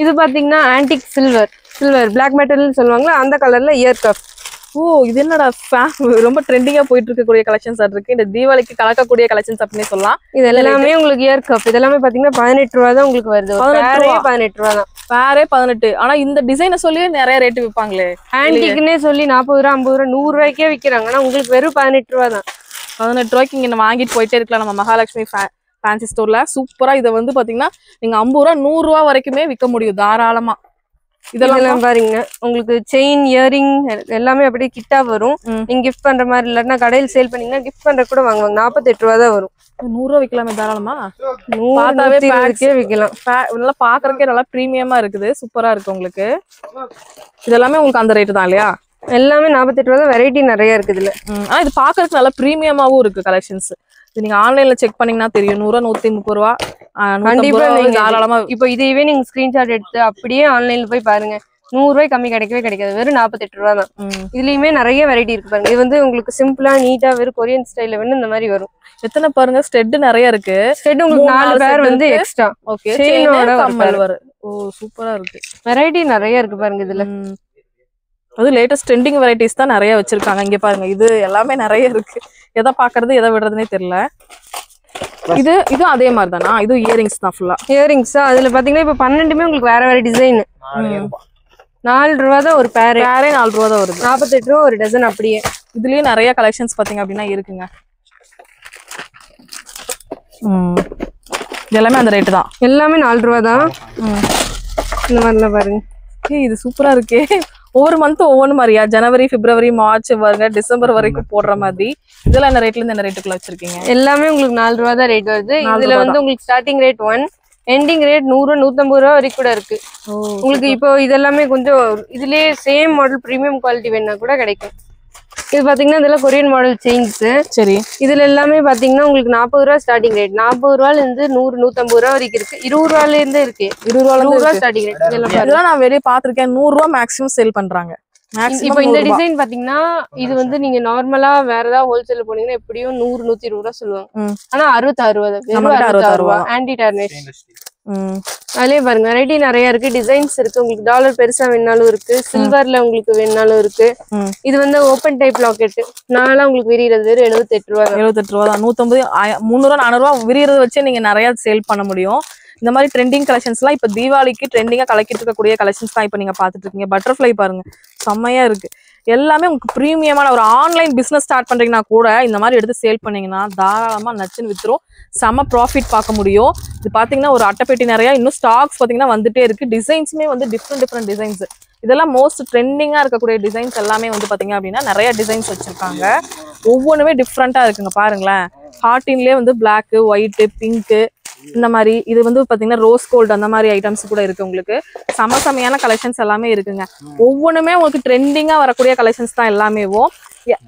இது பாத்தீங்கன்னா ஆன்டிக் சில்வர் பிளாக் மெட்டல்னு சொல்லுவாங்களா அந்த கலர்ல இயர் கப். ஓ இது என்னடா ரொம்ப ட்ரெண்டிங்கா போயிட்டு இருக்கக்கூடிய கலெக்ஷன்ஸ் இருக்கு. இந்த தீபாவளிக்கு கலக்கக்கூடிய கலெக்ஷன்ஸ் அப்படின்னு சொல்லலாம். இது எல்லாமே உங்களுக்கு இயர் கப். இதெல்லாமே பாத்தீங்கன்னா 18 ரூபா தான் உங்களுக்கு வருது. 18 ரூபா தான். பேரே 18. ஆனா இந்த டிசைனை சொல்லி நிறைய ரேட்டு விற்பாங்களே. ஆன்டிக்னே சொல்லி 40 ரூபா 50 ரூபா 100 ரூபாய்க்கே விற்கிறாங்க. ஆனா உங்களுக்கு வெறும் 18 ரூபா தான். 18 ரூபாய்க்கு இங்க வாங்கிட்டு போயிட்டே இருக்கலாம் நம்ம மகாலட்சுமி ஃபேன்சி ஸ்டோர்ல. சூப்பரா இதை வந்து பாத்தீங்கன்னா நீங்க 50 ரூபா 100 ரூபா வரைக்குமே விற்க முடியும் தாராளமா. இதெல்லாம் பாருங்க உங்களுக்கு செயின் இயரிங் எல்லாமே அப்படியே கிட்டா வரும். நீங்க கிஃப்ட் பண்ற மாதிரி இல்லன்னா கடையில் சேல் பண்ணீங்கன்னா கிஃப்ட் பண்ற கூட வாங்குவாங்க. 48 ரூபா தான் வரும். 100 ரூபா விற்கலாமே தாராளமா. 100 விற்கலாம். நல்லா பாக்குறதுக்கே நல்லா பிரீமியமா இருக்குது. சூப்பரா இருக்கு உங்களுக்கு. இதெல்லாமே உங்களுக்கு அந்த ரேட்டு தான் இல்லையா? எல்லாமே 48 ரூபா தான். வெரைட்டி நிறைய இருக்குது இதுல. ஆனா இது பாக்குறதுக்கு நல்லா பிரீமியமாவும் இருக்கு கலெக்ஷன்ஸ். நீங்க ஆன்லைன்ல செக் பண்ணீங்கன்னா தெரியும். 100 ரூபா 130 ரூபா கண்டிப்பா தாராளமா. இப்போ இதையவே நீங்க ஸ்கிரீன்ஷாட் எடுத்து அப்படியே ஆன்லைன்ல போய் பாருங்க. 100 ரூபாய் கம்மி கிடைக்கவே கிடைக்காது. வெறும் 48 ரூபா தான். இதுலயுமே நிறைய வெரைட்டி இருக்கு பாருங்க. இது வந்து உங்களுக்கு சிம்பிளா நீட்டா வெறும் கொரியன் ஸ்டைல்ல வேணும் இந்த மாதிரி வரும். எத்தனை பாருங்க ஸ்டெட் நிறைய இருக்கு. ஸ்டெட் உங்களுக்கு 4 பேர் வந்து எக்ஸ்ட்ரா. ஓகே செயினோட கம்மல் வரும். ஓ சூப்பரா இருக்கு. வெரைட்டி நிறைய இருக்கு பாருங்க இதுல. அது லேட்டஸ்ட் ட்ரெண்டிங் வெரைட்டிஸ் தான் நிறைய வச்சிருக்காங்க. இங்க பாருங்க இது எல்லாமே நிறைய இருக்கு. எதை பாக்குறது எதை விடுறதுனே தெரியல. இது அதே மாதிரி தானா? இது இயரிங்ஸ் தான் ஃபுல்லா. இயரிங்ஸ் அதுல பாத்தீங்கன்னா இப்ப 12மே உங்களுக்கு வேற வேற டிசைன். 4 ரூபா தான் ஒரு பேரே 4 ரூபா தான் வருது. 48 ரூபா ஒரு டசன். அப்படியே இதுலயே நிறைய கலெக்ஷன்ஸ் பாத்தீங்க அப்படின்னா இருக்குங்க. எல்லாமே அந்த ரேட்டு தான். எல்லாமே 4 ரூபா தான். இந்த மாதிரிலாம் பாருங்க. இது சூப்பரா இருக்கே. ஒவ்வொரு மந்த்தும் ஒவ்வொரு மாதிரியா? ஜனவரி பிப்ரவரி மார்ச் வருங்க டிசம்பர் வரைக்கும் போடுற மாதிரி. இதெல்லாம் என்ன ரேட்ல இருந்து என்ன ரேட்டுக்குள்ள வச்சிருக்கீங்க? எல்லாமே உங்களுக்கு 4 ரூபா தான் ரேட் வருது. இதுல வந்து உங்களுக்கு ஸ்டார்டிங் ரேட் 1, எண்டிங் ரேட் 100 150 ரூபா வரைக்கும் கூட இருக்கு. உங்களுக்கு இப்போ இதெல்லாமே கொஞ்சம் இதுலயே சேம் மாடல் பிரீமியம் குவாலிட்டி வேணா கூட கிடைக்கும். இது பாத்தீங்கன்னா இதெல்லாம் கொரியன் மாடல் செயின்ஸ். சரி. இதுல எல்லாமே பாத்தீங்கன்னா உங்களுக்கு 40 ரூபா ஸ்டார்டிங் ரேட். 40 ரூபாயில இருந்து 100 150 ரூபா வரைக்கும் இருக்கு. 20 ரூபாயில இருந்தே இருக்கு. 20 ரூபா ஸ்டார்டிங் ரேட். இதெல்லாம் நான் வெளியே பாத்திருக்கேன். 100 ரூபா மேக்ஸிமம் சேல் பண்றாங்க. இப்போ இந்த டிசைன் பாத்தீங்கன்னா இது வந்து நீங்க நார்மலா வேற ஏதாவது ஹோல்சேல் போனீங்கன்னா எப்படியும் 100 120 ரூபா சொல்லுவாங்க. ஆனா 66 ரூபா வெறும் 66 ரூபா. Anti tarnish. அதுலயே பாருங்க வெரைட்டி நிறைய இருக்கு. டிசைன்ஸ் இருக்கு. உங்களுக்கு டாலர் பெருசா வேணாலும் இருக்கு. சில்வர்ல உங்களுக்கு வேணாலும் இருக்கு. இது வந்து ஓபன் டைப் லாக்கெட். நான்லாம் உங்களுக்கு விரிகிறது வெறும் 78 ரூபா. 78 ரூபா தான். 150 300 400 ரூபா விரியறத வச்சே நீங்க நிறைய சேல் பண்ண முடியும். இந்த மாதிரி ட்ரெண்டிங் கலெக்ஷன்ஸ்லாம் இப்போ தீபாவளிக்கு ட்ரெண்டிங்கா கலக்கிட்டு இருக்கக்கூடிய கலெக்ஷன்ஸ் தான் இப்போ நீங்க பாத்துட்டு இருக்கீங்க. பட்டர்ஃப்ளை பாருங்க செம்மையா இருக்கு. எல்லாமே உங்களுக்கு ப்ரீமியமான ஒரு ஆன்லைன் பிசினஸ் ஸ்டார்ட் பண்றீங்கன்னா கூட இந்த மாதிரி எடுத்து சேல் பண்ணீங்கன்னா தாராளமா நச்சுன்னு வித்துரும். செம ப்ராஃபிட் பார்க்க முடியும். இது பாத்தீங்கன்னா ஒரு அட்டைப்பெட்டி நிறைய இன்னும் ஸ்டாக்ஸ் பாத்தீங்கன்னா வந்துட்டே இருக்கு. டிசைன்ஸுமே வந்து டிஃப்ரெண்ட் டிசைன்ஸ். இதெல்லாம் மோஸ்ட் ட்ரெண்டிங்கா இருக்கக்கூடிய டிசைன்ஸ் எல்லாமே வந்து பாத்தீங்க அப்படின்னா நிறைய டிசைன்ஸ் வச்சிருக்காங்க. ஒவ்வொன்றுமே டிஃப்ரெண்டா இருக்குங்க பாருங்களேன். ஹார்டின்லயே வந்து பிளாக், ஒயிட், பிங்க் இந்த மாதிரி. இது வந்து பாத்தீங்கன்னா ரோஸ் கோல்டு அந்த மாதிரி ஐட்டம்ஸ் கூட இருக்கு. உங்களுக்கு செமையான கலெக்ஷன்ஸ் எல்லாமே இருக்குங்க. ஒவ்வொன்றுமே உங்களுக்கு ட்ரெண்டிங்கா வரக்கூடிய கலெக்ஷன்ஸ் தான் எல்லாமே.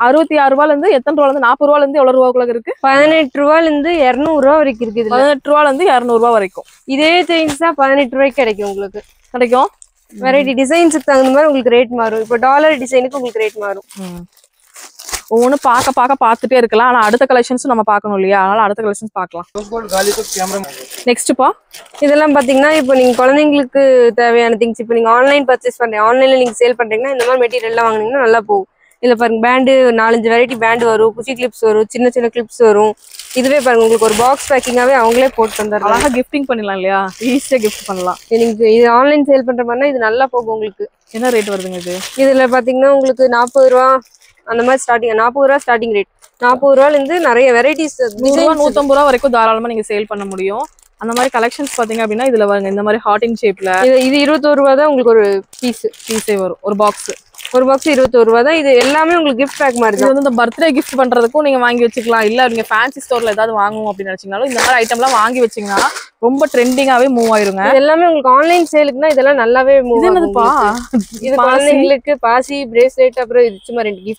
66 ரூபாயில இருந்து எத்தனை ரூபாயில இருந்து 40 ரூபாயில இருந்து எவ்வளவு ரூபாய்க்குள்ள இருக்கு? 18 ரூபாயில இருந்து 200 ரூபா வரைக்கும் இருக்கு. 18 ரூபாயில இருந்து 200 ரூபாய் வரைக்கும் இதே செயின்ஸ் தான் 18 ரூபாய்க்கு கிடைக்கும். உங்களுக்கு கிடைக்கும். வெரைட்டி டிசைன்ஸுக்கு தகுந்த மாதிரி உங்களுக்கு ரேட் மாறும். இப்போ டாலர் டிசைனுக்கு உங்களுக்கு ரேட் மாறும். ஒவ்வொன்று பார்த்துட்டே இருக்கலாம். ஆனா அடுத்த கலெக்ஷன்ஸும் நம்ம பார்க்கணும் இல்லையா? அதனால அடுத்த கலெக்ஷன்ஸ் பார்க்கலாம். நெக்ஸ்ட்ப்பா இதெல்லாம் பாத்தீங்கன்னா இப்போ நீங்க குழந்தைங்களுக்கு தேவையான திங்ஸ் இப்போ நீங்க ஆன்லைன் பர்ச்சேஸ் பண்றீங்க, ஆன்லைன்ல நீங்க சேல் பண்றீங்கன்னா இந்த மாதிரி மெட்டீரியல் எல்லாம் வாங்குனீங்கன்னா நல்லா போகும். இதுல பாருங்க பேண்டு 4-5 வெரைட்டி பேண்டு வரும். குச்சி கிளிப்ஸ் வரும். சின்ன கிளிப்ஸ் வரும். இதுவே பாருங்க உங்களுக்கு ஒரு பாக்ஸ் பேக்கிங்காவே அவங்களே போட்டு தந்துடுறாங்க. அழகா கிஃப்டிங் பண்ணிடலாம் இல்லையா? ஈஸியா கிஃப்ட் பண்ணலாம். நீங்க இது ஆன்லைன் சேல் பண்ற மாதிரினா இது நல்லா போகும் உங்களுக்கு. என்ன ரேட் வருதுங்க இது? இதுல பாத்தீங்கன்னா உங்களுக்கு 40 ரூபா அந்த மாதிரி ஸ்டார்டிங். 40 ரூபா ஸ்டார்டிங் ரேட். 40 ரூபாயில இருந்து நிறைய வெரைட்டிஸ் 150 ரூபா வரைக்கும் தாராளமா நீங்க சேல் பண்ண முடியும். அந்த மாதிரி கலெக்ஷன்ஸ் பாத்தீங்க அப்படின்னா இதுல வருங்க இந்த மாதிரி ஹார்டின் ஷேப்ல. இது 21 ரூபா தான் உங்களுக்கு ஒரு பீஸே வரும். ஒரு பாக்ஸ் 21 ரூபா தான். இது எல்லாமே உங்களுக்கு கிஃப்ட் பேக் மாதிரி தான். இது வந்து இந்த பர்த்டே கிஃப்ட் பண்றதுக்கும் நீங்க வாங்கி வச்சுக்கலாம். இல்ல நீங்க ஃபேன்சி ஸ்டோர்ல ஏதாவது வாங்கணும் அப்படின்னு நினைச்சீங்கனாலும் இந்த மாதிரி ஐட்டம்லாம் வாங்கி வச்சீங்கன்னா ரொம்ப ட்ரெண்டிங்காவே மூவ் ஆயிருங்க. இது எல்லாமே உங்களுக்கு ஆன்லைன் சேலுக்குன்னா இதெல்லாம் நல்லாவே மூவ் ஆகும். என்னதுப்பா இது குழந்தைங்களுக்கு பாசி, பிரேஸ்லெட், அப்புறம் இது சும்மா 2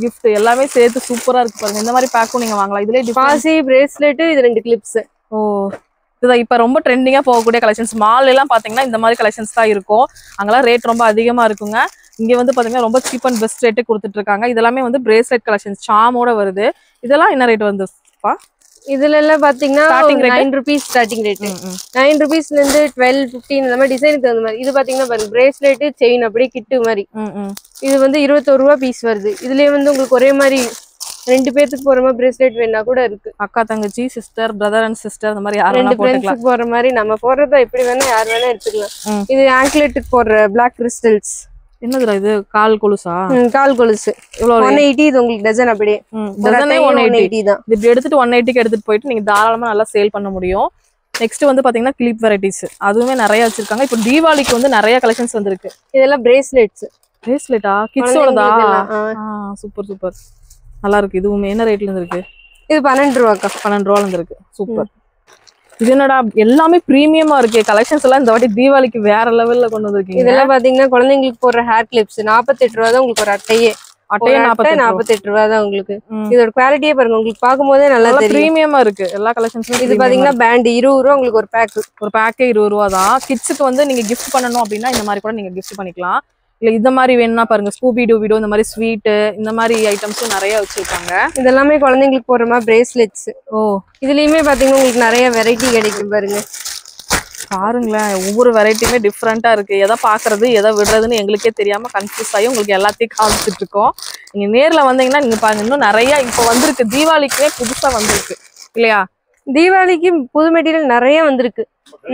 கிஃப்ட் எல்லாமே சேர்த்து சூப்பரா இருக்கு பாருங்க. இந்த மாதிரி பேக்கும் நீங்க வாங்கலாம். இதுல பாசி, பிரேஸ்லெட், இது 2 கிளிப்ஸ். ஓ இதுதான் இப்ப ரொம்ப ட்ரெண்டிங்கா போகக்கூடிய கலெக்ஷன்ஸ். மால் எல்லாம் பாத்தீங்கன்னா இந்த மாதிரி கலெக்ஷன்ஸ் தான் இருக்கும். அங்கெல்லாம் ரேட் ரொம்ப அதிகமா இருக்குங்க. இங்க வந்து பாத்தீங்கன்னா ரொம்ப சீப் அண்ட் பெஸ்ட் ரேட்டு கொடுத்துட்டு இருக்காங்க. இதெல்லாமே வந்து பிரேஸ்லெட் கலெக்ஷன்ஸ் சாமோட வருது. இதெல்லாம் என்ன ரேட் வந்துப்பா? இதுல எல்லாம் பாத்தீங்கன்னா 9 rupees ஸ்டார்டிங் ரேட். 9 rupeesல இருந்து 12, 15 இந்த மாதிரி டிசைனுக்கு அந்த மாதிரி. இது பாத்தீங்கன்னா பாருங்க பிரேஸ்லெட், செயின் அப்படியே கிட்டு மாதிரி. இது வந்து 21 ரூபா பீஸ் வருது. இதுலயே வந்து உங்களுக்கு ஒரே மாதிரி 2 பேத்துக்கு போற மாதிரி பிரேஸ்லெட் வேணா கூட இருக்கு. அக்கா தங்கச்சி, சிஸ்டர், பிரதர் அண்ட் சிஸ்டர் அந்த மாதிரி யாரும் 2 ஃப்ரெண்ட்ஸ்க்கு போற மாதிரி நம்ம போறதா எப்படி வேணா யார் வேணா எடுத்துக்கலாம். இது ஆங்க்லெட்டுக்கு போடுற பிளாக் கிறிஸ்டல்ஸ். என்னதுடா இது? கால் கொலுசா? கால் கொலுசு. 180. இது உங்களுக்கு டஜன் அப்படியே டஜனே 180 தான். இது எடுத்துட்டு 180க்கு எடுத்துட்டு போயிட்டு நீங்க தாராளமா நல்லா சேல் பண்ண முடியும். நெக்ஸ்ட் வந்து பாத்தீங்கன்னா கிளிப் வெரைட்டிஸ் அதுவுமே நிறைய வச்சிருக்காங்க. இப்போ தீபாவளிக்கு வந்து நிறைய கலெக்ஷன்ஸ் வந்திருக்கு. இதெல்லாம் பிரேஸ்லெட்ஸ். பிரேஸ்லெட்டா? கிட்ஸோடதா? சூப்பர் நல்லா இருக்கு. இதுவுமே என்ன ரேட்ல இருந்து இருக்கு? இது 12 ரூபாக்கா. 12 ரூபால இருந்து இருக்கு. சூப்பர். இது என்னடா எல்லாமே பிரீமியமா இருக்கு. கலெக்ஷன்ஸ் எல்லாம் இந்த வாட்டி தீபாவளிக்கு வேற லெவல்ல கொண்டு வந்திருக்கீங்க. இதெல்லாம் பாத்தீங்கன்னா குழந்தைங்களுக்கு போடுற ஹேர் கிளிப்ஸ் 48 ரூபா தான் உங்களுக்கு ஒரு அட்டையே. 48 ரூபா தான் உங்களுக்கு. இதோட குவாலிட்டியே பாருங்க உங்களுக்கு பாக்கும்போதே நல்லா தெரியும். பிரீமியமா இருக்கு எல்லா கலெக்ஷன்ஸும். இது பாத்தீங்கன்னா பேண்ட் 20 ரூபா உங்களுக்கு ஒரு பேக். ஒரு பேக்கே 20 ரூபா தான். கிட்ஸுக்கு வந்து நீங்க கிஃப்ட் பண்ணணும் அப்படின்னா இந்த மாதிரி கூட நீங்க கிஃப்ட் பண்ணிக்கலாம். இல்ல இந்த மாதிரி வேணும்னா பாருங்க ஸ்கூபி டூபிடோ இந்த மாதிரி ஸ்வீட் இந்த மாதிரி ஐட்டம்ஸும் நிறைய வச்சிருக்காங்க. இதெல்லாமே குழந்தைங்களுக்கு போடுற மாதிரி பிரேஸ்லெட்ஸ். இதுலயுமே பாத்தீங்கன்னா உங்களுக்கு நிறைய வெரைட்டி கிடைக்கும் பாருங்க. பாருங்களேன் ஒவ்வொரு வெரைட்டியுமே டிஃப்ரெண்டா இருக்கு. எதை பாக்குறது எதை விடுறதுன்னு எங்களுக்கே தெரியாம கன்ஃபியூஸ் ஆகி உங்களுக்கு எல்லாத்தையும் காமிச்சிட்டு இருக்கோம். நீங்க நேர்ல வந்தீங்கன்னா நீங்க பாருங்க இன்னும் நிறைய இப்போ வந்திருக்கு. தீபாவளிக்குமே புதுசா வந்திருக்கு இல்லையா? தீபாவளிக்கு புது மெட்டீரியல் நிறைய வந்திருக்கு.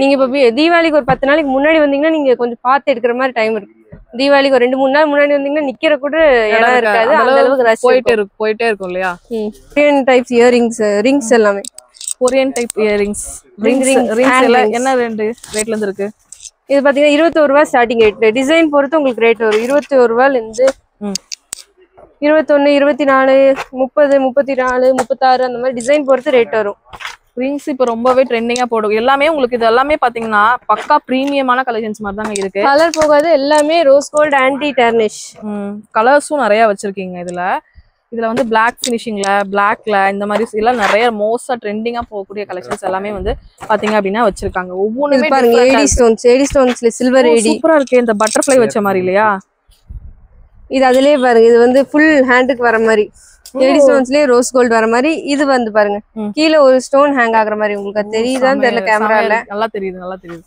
நீங்க இப்ப தீபாவளிக்கு ஒரு 10 நாளைக்கு முன்னாடி வந்தீங்கன்னா நீங்க கொஞ்சம் பார்த்து எடுக்கிற மாதிரி டைம் இருக்கு. தீபாவளிக்கு ஒரு 2-3 நாள் முன்னாடி வந்தீங்கன்னா நிக்கிற கூட இடம் இருக்காது. அந்த அளவுக்கு போயிட்டே இருக்கும் இல்லையா? கொரியன் டைப்ஸ் இயரிங்ஸ், ரிங்ஸ் எல்லாமே கொரியன் டைப் இயரிங்ஸ், ரிங்ஸ் எல்லாம் என்ன ரேட்ல இருந்து இருக்கு? இது பாத்தீங்கன்னா 21 ரூபா ஸ்டார்டிங் ரேட். டிசைன் பொறுத்து உங்களுக்கு ரேட் வரும். 21 ரூபாயில இருந்து 21, 24, 30, 34, 36 அந்த மாதிரி டிசைன் பொறுத்து ரேட் வரும். ரிங்ஸ் இப்போ ரொம்பவே ட்ரெண்டிங்கா போடும். எல்லாமே உங்களுக்கு இது எல்லாமே பாத்தீங்கன்னா பக்கா பிரீமியமான கலெக்ஷன்ஸ் மாதிரி தாங்க இருக்கு. கலர் போகாது. எல்லாமே ரோஸ் கோல்ட் ஆன்டி டார்னிஷ். கலர்ஸும் நிறைய வச்சிருக்கீங்க இதுல. இதுல வந்து பிளாக் ஃபினிஷிங்ல பிளாக்ல இந்த மாதிரி எல்லாம் நிறைய மோஸ்டா ட்ரெண்டிங்கா போகக்கூடிய கலெக்ஷன்ஸ் எல்லாமே வந்து பாத்தீங்க அப்படின்னா வச்சிருக்காங்க. ஒவ்வொன்றுமே பாருங்க ஏடி ஸ்டோன்ஸ்ல சில்வர் ஏடி சூப்பரா இருக்கு. இந்த பட்டர்ஃப்ளை வச்ச மாதிரி இல்லையா? இது அதுலயே பாருங்க, இது வந்து ஃபுல் ஹேண்டுக்கு வர மாதிரி ஏடி ஸ்டோன்ஸ்லயே ரோஸ் கோல்ட் வர மாதிரி. இது வந்து பாருங்க கீழே ஒரு ஸ்டோன் ஹேங் ஆகுற மாதிரி. உங்களுக்கு அது தெரியுதான்னு தெரியல கேமரால. நல்லா தெரியுது, நல்லா தெரியுது.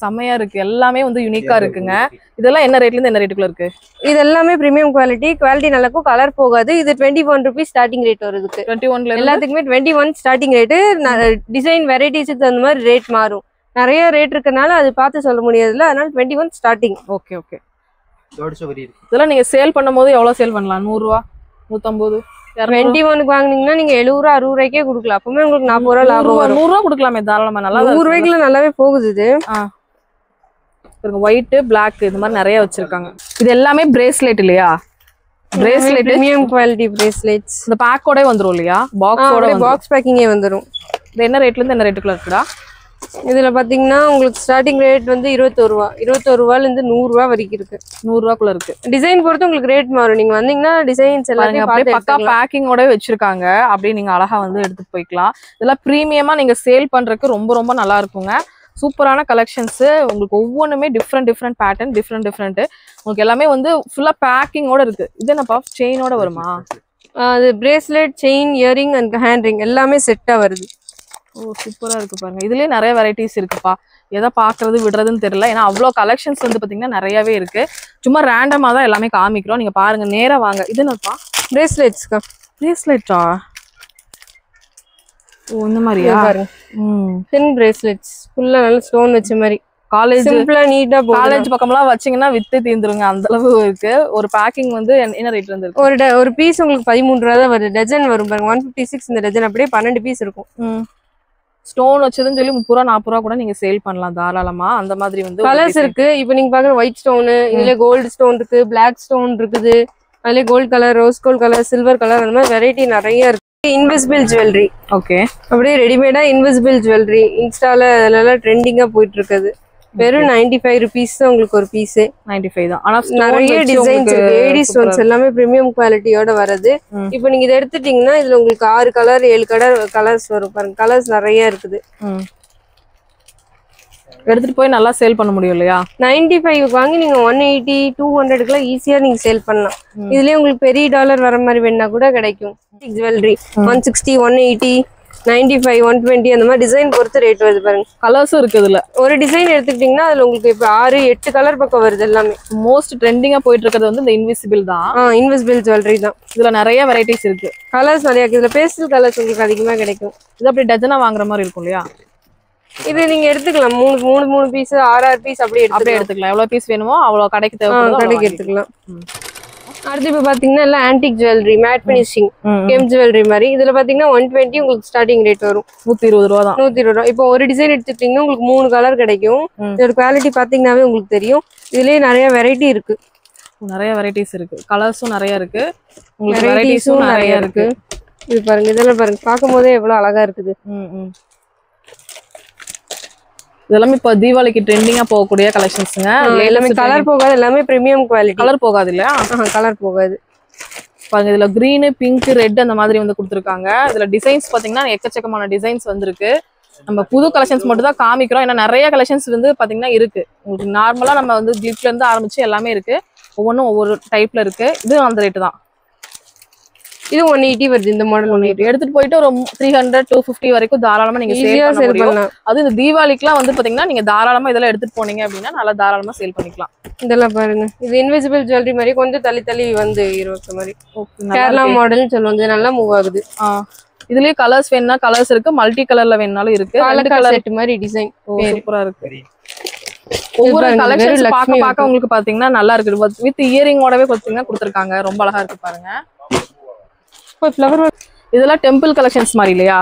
செம்மையா இருக்கு. எல்லாமே வந்து யூனிக்கா இருக்குங்க. இதெல்லாம் என்ன ரேட்ல இருந்து என்ன ரேட்டுக்குள்ள இருக்கு? இது எல்லாமே பிரீமியம் குவாலிட்டி நல்லா இருக்கும், கலர் போகாது. இது 21 rupees ஸ்டார்டிங் ரேட் வருது. 21ல எல்லாத்துக்குமே 21 ஸ்டார்டிங் ரேட்டு. டிசைன் வெரைட்டிஸுக்கு தகுந்த மாதிரி ரேட் மாறும். நிறைய ரேட் இருக்கனால அது பார்த்து சொல்ல முடியாதுல்ல, அதனால 21 ஸ்டார்டிங். Okay okay. இதெல்லாம் நீங்க சேல் பண்ணும்போது எவ்வளவு சேல் பண்ணலாம்? 100 ரூபா, 150, 21க்கு வாங்குனீங்கன்னா நீங்க 70 ரூபா 60 ரூபாய்க்கே கொடுக்கலாம். அப்பவுமே உங்களுக்கு 40 ரூபா லாபம் வரும். 100 ரூபா கொடுக்கலாமே தாராளமா. நல்லா 100 ரூபாய்க்குள்ள நல்லாவே போகுது இது. ஒயிட் பிளாக் இந்த மாதிரி நிறைய வச்சிருக்காங்க. இது எல்லாமே பிரேஸ்லெட் இல்லையா? Bracelet premium quality bracelets. இந்த பேக்கோட வந்துரும் இல்லையா? பாக்ஸ் பேக்கிங்கே வந்துரும். இது என்ன ரேட்ல இருந்து என்ன ரேட்டுக்குள்ள இருக்குடா? இதுல பாத்தீங்கன்னா உங்களுக்கு ஸ்டார்டிங் ரேட் வந்து 21 ரூபா. 21 ரூபால இருந்து 100 ரூபா வரைக்கும் இருக்கு. 100 ரூபாக்குள்ள இருக்கு. டிசைன் பொறுத்து உங்களுக்கு ரேட் மாறும். நீங்க வந்தீங்கன்னா டிசைன்ஸ் எல்லாத்தையும் அப்படியே பக்கா பேக்கிங்கோட வச்சிருக்காங்க. அப்படியே நீங்க அழகா வந்து எடுத்துட்டு போய்க்கலாம். இதெல்லாம் பிரீமியமா நீங்க சேல் பண்றதுக்கு ரொம்ப ரொம்ப நல்லா இருக்குங்க. சூப்பரான கலெக்ஷன்ஸ். உங்களுக்கு ஒவ்வொன்றுமே டிஃப்ரெண்ட் பேட்டர்ன், டிஃப்ரெண்ட் உங்களுக்கு எல்லாமே வந்து ஃபுல்லா பேக்கிங்கோட இருக்கு. இது என்னப்பா செயினோட வருமா? அது bracelet, chain, earring and hand ring எல்லாமே செட்டா வருது. ஓ சூப்பரா இருக்கு பாருங்க. இதுலயே நிறைய வெரைட்டிஸ் இருக்குப்பா. எதை பாக்குறது விடுறதுன்னு தெரியல. ஏன்னா அவ்வளோ கலெக்ஷன்ஸ் வந்து பாத்தீங்கன்னா நிறையவே இருக்கு. சும்மா ரேண்டமா தான் எல்லாமே காமிக்கிறோம். நீங்க பாருங்க, நேரா வாங்க. இது என்னப்பா? பிரேஸ்லெட்ஸ்க்கா. பிரேஸ்லெட்டா? ஓ இந்த மாதிரியா? பாருங்க தின் பிரேஸ்லெட்ஸ் ஃபுல்லா நல்ல ஸ்டோன் வச்ச மாதிரி. காலேஜ் சிம்பிளா நீட்டா காலேஜ் பக்கம்லாம் வச்சீங்கன்னா வித்து தீந்துருங்க, அந்த அளவு இருக்கு. ஒரு பேக்கிங் வந்து என்ன ரேட்ல இருந்து இருக்கு? ஒரு பீஸ் உங்களுக்கு 13 ரூபா தான் வருது. டஜன் வரும் பாருங்க, 156 இந்த டஜன். அப்படியே 12 பீஸ் இருக்கும். ஸ்டோன் வச்சதுன்னு சொல்லி 30 ரூபா 40 ரூபா கூட நீங்க சேல் பண்ணலாம் தாராளமா. அந்த மாதிரி வந்து கலர்ஸ் இருக்கு. இப்போ நீங்க பாக்குற ஒயிட் ஸ்டோனு, இதுல கோல்டு ஸ்டோன் இருக்கு, பிளாக் ஸ்டோன் இருக்குது, அதுல gold colour, rose gold colour, silver colour, அந்த மாதிரி வெரைட்டி நிறைய இருக்கு. Invisible jewellery. ஓகே. அப்படியே ரெடிமேடா இன்விசிபிள் ஜுவல்லரி இன்ஸ்டால அதெல்லாம் ட்ரெண்டிங்கா போயிட்டு இருக்குது. வெறும் 95 rupees தான் உங்களுக்கு ஒரு பீஸ். 95 தான். ஆனா நிறைய டிசைன்ஸ் இருக்கு. ஏடி ஸ்டோன்ஸ் எல்லாமே பிரீமியம் குவாலிட்டியோட வருது. இப்போ நீங்க இதை எடுத்துட்டீங்கன்னா இதுல உங்களுக்கு 6 கலர் 7 கலர்ஸ் வரும் பாருங்க. கலர்ஸ் நிறைய இருக்குது. எடுத்துட்டு போய் நல்லா சேல் பண்ண முடியும் இல்லையா? 95 வாங்கி நீங்க 180 200க்குலாம் ஈஸியா நீங்க சேல் பண்ணலாம். இதுலயே உங்களுக்கு பெரிய டாலர் வர மாதிரி வேணா கூட கிடைக்கும். ஜுவல்லரி 160 180 95 120 அந்த மாதிரி டிசைன் பொறுத்து ரேட் வருது பாருங்க. கலர்ஸும் இருக்கு இதுல. ஒரு டிசைன் எடுத்துக்கிட்டீங்கன்னா அதுல உங்களுக்கு இப்ப 6 8 கலர் பக்கம் வருது. எல்லாமே மோஸ்ட் ட்ரெண்டிங்கா போயிட்டு இருக்கிறது வந்து இந்த இன்விசிபிள் தான். இன்விசிபிள் ஜுவல்லரி தான். இதுல நிறைய வெரைட்டிஸ் இருக்கு. கலர்ஸ் நிறைய இருக்கு. இதுல பேஸ்டல் கலர்ஸ் உங்களுக்கு அதிகமா கிடைக்கும். இது அப்படி டஜனா வாங்குற மாதிரி இருக்கும் இல்லையா? இது நீங்க எடுத்துக்கலாம். 3 பீஸ் 6 பீஸ் அப்படியே எடுத்துக்கலாம். எவ்வளவு பீஸ் வேணுமோ அவ்வளவு கடைக்கு தேவைப்படுதோ கடைக்கு எடுத்துக்கலாம். அடுத்து இப்ப பாத்தீங்கன்னா எல்லாம் antique jewellery, matte finishing, gem jewellery மாதிரி. இதுல பாத்தீங்கன்னா 120 உங்களுக்கு ஸ்டார்டிங் ரேட் வரும். 120 ரூபா தான். 120 ரூபா. இப்போ ஒரு டிசைன் எடுத்துட்டீங்கன்னா உங்களுக்கு 3 கலர் கிடைக்கும். இதோட குவாலிட்டி பாத்தீங்கன்னாவே உங்களுக்கு தெரியும். இதுலயே நிறைய வெரைட்டி இருக்கு. நிறைய வெரைட்டிஸ் இருக்கு. கலர்ஸும் நிறைய இருக்கு. உங்களுக்கு வெரைட்டிஸும் நிறைய இருக்கு. இது பாருங்க, இதெல்லாம் பாருங்க, பார்க்கும் போதே எவ்வளவு அழகா இருக்குது. இதெல்லாமே இப்ப தீபாவளிக்கு ட்ரெண்டிங்கா போகக்கூடிய கலெக்ஷன்ஸ்ங்க. எல்லாமே கலர் போகாது. எல்லாமே பிரீமியம் குவாலிட்டி. கலர் போகாது இல்லையா? கலர் போகாது. பாருங்க, இதுல கிரீன், பிங்க், ரெட் அந்த மாதிரி வந்து கொடுத்துருக்காங்க. இதுல டிசைன்ஸ் பாத்தீங்கன்னா எக்கச்சக்கமான டிசைன்ஸ் வந்துருக்கு. நம்ம புது கலெக்ஷன்ஸ் மட்டும் தான் காமிக்கிறோம். ஏன்னா நிறைய கலெக்ஷன்ஸ் வந்து பாத்தீங்கன்னா இருக்கு. உங்களுக்கு நார்மலா நம்ம வந்து கிளிப்ல இருந்து ஆரம்பிச்சு எல்லாமே இருக்கு. ஒவ்வொன்றும் ஒவ்வொரு டைப்ல இருக்கு. இது அந்த ரேட்டு தான். இது 180 வருது. இந்த மாடல் 180 எடுத்துட்டு போயிட்டு ஒரு 300 250 வரைக்கும் தாராளமா நீங்க சேல் பண்ணலாம். அது இந்த தீபாவளிக்குலாம் வந்து பாத்தீங்கன்னா நீங்க தாராளமா இதெல்லாம் எடுத்துட்டு போனீங்க அப்படின்னா நல்லா தாராளமா சேல் பண்ணிக்கலாம். இதெல்லாம் பாருங்க, இது இன்விசிபிள் ஜுவல்லரி மாதிரி கொஞ்சம் தள்ளி வந்து இருக்க மாதிரி கேரளா மாடல்னு சொல்லுவாங்க. நல்லா மூவ் ஆகுது. இதுலயே கலர்ஸ் வேணும்னா கலர்ஸ் இருக்கு, மல்டி கலர்ல வேணும்னாலும் இருக்கு. கலர் செட் மாதிரி டிசைன் சூப்பரா இருக்கு. ஒவ்வொரு கலெக்ஷன்ஸ் பார்க்க உங்களுக்கு பாத்தீங்கன்னா நல்லா இருக்கு. வித் இயரிங்கோடவே பாத்தீங்கன்னா கொடுத்துருக்காங்க. ரொம்ப அழகா இருக்கு பாருங்க. இதெல்லாம் டெம்பிள் கலெக்ஷன்ஸ் மாதிரி இல்லையா?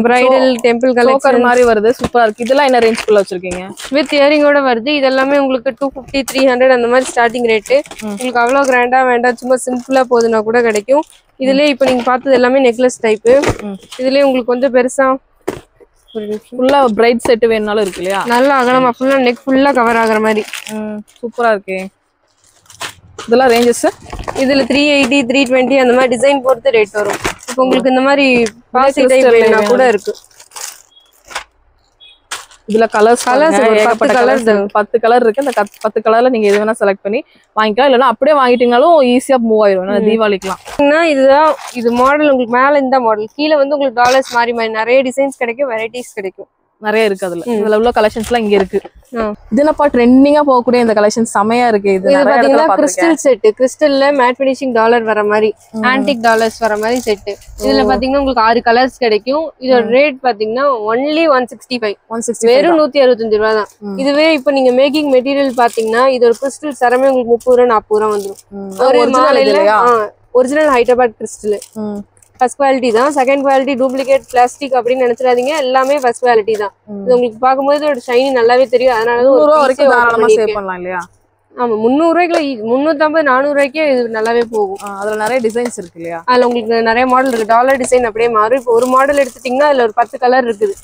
பிரைடல் டெம்பிள் கலெக்ஷன் மாதிரி வருது. சூப்பரா இருக்கு. இதெல்லாம் என்ன ரேஞ்ச்க்குள்ள வச்சிருக்கீங்க? வித் இயரிங்கோட வருது. இதெல்லாமே உங்களுக்கு 250 300 அந்த மாதிரி ஸ்டார்டிங் ரேட்டு. உங்களுக்கு அவ்வளவு கிராண்டா வேண்டாம், சும்மா சிம்பிளா போதுன்னா கூட கிடைக்கும். இதுலயே இப்ப நீங்க பார்த்தது எல்லாமே நெக்லஸ் டைப்பு. இதுலயே உங்களுக்கு கொஞ்சம் பெருசா ஃபுல்லா பிரைட் செட் வேணும்னாலும் இருக்கு இல்லையா? நல்லா அகலமா ஃபுல்லா நெக் ஃபுல்லா கவர் ஆகுற மாதிரி சூப்பரா இருக்கு. இதெல்லாம் ரேஞ்சஸ் இதுல 380 320 அந்த மாதிரி டிசைன் பொறுத்து ரேட் வரும். இப்போ உங்களுக்கு இந்த மாதிரி பாசி டைப் வேணும்னா கூட இருக்கு. இதுல கலர்ஸ் ஒரு 10 கலர் 10 கலர் இருக்கு. அந்த 10 கலர்ல நீங்க எது வேணா செலக்ட் பண்ணி வாங்கிக்கலாம். இல்லைன்னா அப்படியே வாங்கிட்டீங்கனாலும் ஈஸியா மூவ் ஆயிடும் தீபாவளிக்குலாம். இதுதான் இது மாடல். உங்களுக்கு மேல இந்த மாடல், கீழே வந்து உங்களுக்கு டாலர்ஸ் மாறி மாறி நிறைய டிசைன்ஸ் கிடைக்கும், வெரைட்டிஸ் கிடைக்கும். நிறைய இருக்கு. இதுல உள்ள கலெக்ஷன்ஸ் எல்லாம் இங்க இருக்கு. இது என்னப்பா ட்ரெண்டிங்கா போகக்கூடிய இந்த கலெக்ஷன் செமையா இருக்கு. இது பாத்தீங்கன்னா கிறிஸ்டல் செட், கிறிஸ்டல்ல மேட் ஃபினிஷிங் டாலர் வர மாதிரி, ஆன்டிக் டாலர்ஸ் வர மாதிரி செட். இதுல பாத்தீங்கன்னா உங்களுக்கு 6 கலர்ஸ் கிடைக்கும். இதோட ரேட் பாத்தீங்கன்னா ஒன்லி 165, வெறும் 165 ரூபாய் தான். இதுவே இப்ப நீங்க மேக்கிங் மெட்டீரியல் பாத்தீங்கன்னா இதோட கிறிஸ்டல் சரமே உங்களுக்கு 30 ரூபா 40 ரூபா வந்துடும். ஒரு மாலையில original Hyderabad crystal first quality தான். செகண்ட் குவாலிட்டி டூப்ளிகேட் பிளாஸ்டிக் அப்படின்னு நினைச்சிடாதீங்க, எல்லாமே ஃபர்ஸ்ட் குவாலிட்டி தான். இது உங்களுக்கு பார்க்கும்போது இதோட ஷைனி நல்லாவே தெரியும். அதனால ஆமா 300 ரூபாய்க்குல 350 400 ரூபாய்க்கே இது நல்லாவே போகும். அதுல நிறைய டிசைன்ஸ் இருக்கு இல்லையா? அதுல உங்களுக்கு நிறைய மாடல் இருக்கு. டாலர் டிசைன் அப்படியே மாறும். இப்போ ஒரு மாடல் எடுத்துட்டீங்கன்னா அதுல ஒரு 10 கலர் இருக்குது.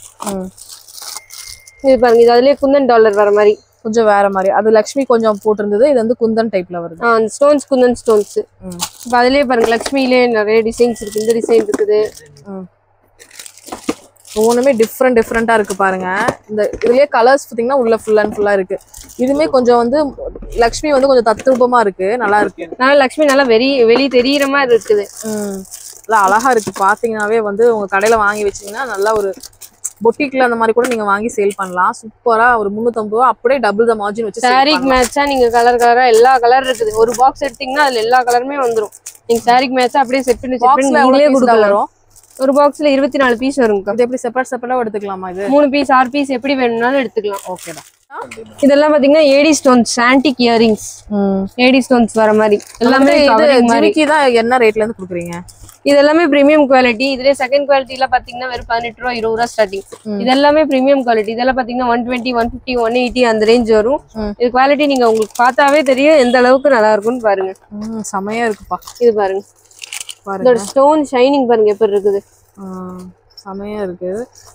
இது பாருங்க, இது அதுலயே குந்தன் டாலர் வர மாதிரி கொஞ்சம் வேற மாதிரி. அது லக்ஷ்மி கொஞ்சம் போட்டிருந்தது, இது வந்து குந்தன் டைப்ல வருது. அந்த ஸ்டோன்ஸ் குந்தன் ஸ்டோன்ஸ். இப்போ அதுலயே பாருங்க லக்ஷ்மியிலே நிறைய டிசைன்ஸ் இருக்கு. இந்த டிசைன் இருக்குது. ஒவ்வொன்றுமே டிஃப்ரெண்டா இருக்கு பாருங்க. இந்த இதுலயே கலர்ஸ் பார்த்தீங்கன்னா உள்ள ஃபுல் அண்ட் ஃபுல்லா இருக்கு. இதுமே கொஞ்சம் வந்து லக்ஷ்மி வந்து கொஞ்சம் தத்ரூபமா இருக்கு, நல்லா இருக்கு. நல்லா லக்ஷ்மி நல்லா வெளி தெரியுற மாதிரி இருக்குது. நல்லா அழகா இருக்கு. பாத்தீங்கன்னாவே வந்து உங்க கடையில வாங்கி வச்சீங்கன்னா நல்லா ஒரு பொட்டிக்ல அந்த மாதிரி கூட நீங்க வாங்கி சேல் பண்ணலாம். சூப்பரா ஒரு 350 ரூபா அப்படியே டபுள் த மார்ஜின் வச்சு சாரிக்கு மேட்சா நீங்க கலரா எல்லா கலர் இருக்குது. ஒரு பாக்ஸ் எடுத்தீங்கன்னா அதுல எல்லா கலருமே வந்துரும். நீங்க சாரிக்கு மேட்சா அப்படியே செட் பண்ணி நீங்களே கொடுக்கலாம். ஒரு பாக்ஸ்ல 24 பீஸ் வரும். இது எப்படி செப்பரேட்டா எடுத்துக்கலாமா? இது 3 பீஸ் 6 பீஸ் எப்படி வேணும்னாலும் எடுத்துக்கலாம். ஓகேடா. இதெல்லாம் பாத்தீங்கன்னா AD stones, antique earrings, AD stones வர மாதிரி எல்லாமே தான். என்ன ரேட்ல இருந்து கொடுக்குறீங்க? இது எல்லாமே பிரீமியம் குவாலிட்டி. இதுல செகண்ட் குவாலிட்டில பாத்தீங்கன்னா வெறும் 18 ரூபா 20 ரூபா ஸ்டார்டிங். இது எல்லாமே பிரீமியம் குவாலிட்டி. இதெல்லாம் பாத்தீங்கன்னா 120 150 180 அந்த ரேஞ்ச் வரும். இது குவாலிட்டி நீங்க உங்களுக்கு பார்த்தாவே தெரியும் எந்த அளவுக்கு நல்லா இருக்கும்னு பாருங்க. செமையா இருக்குப்பா. இது பாருங்க, இதோட ஸ்டோன் ஷைனிங் பாருங்க எப்படி இருக்குது. செமையா இருக்கு.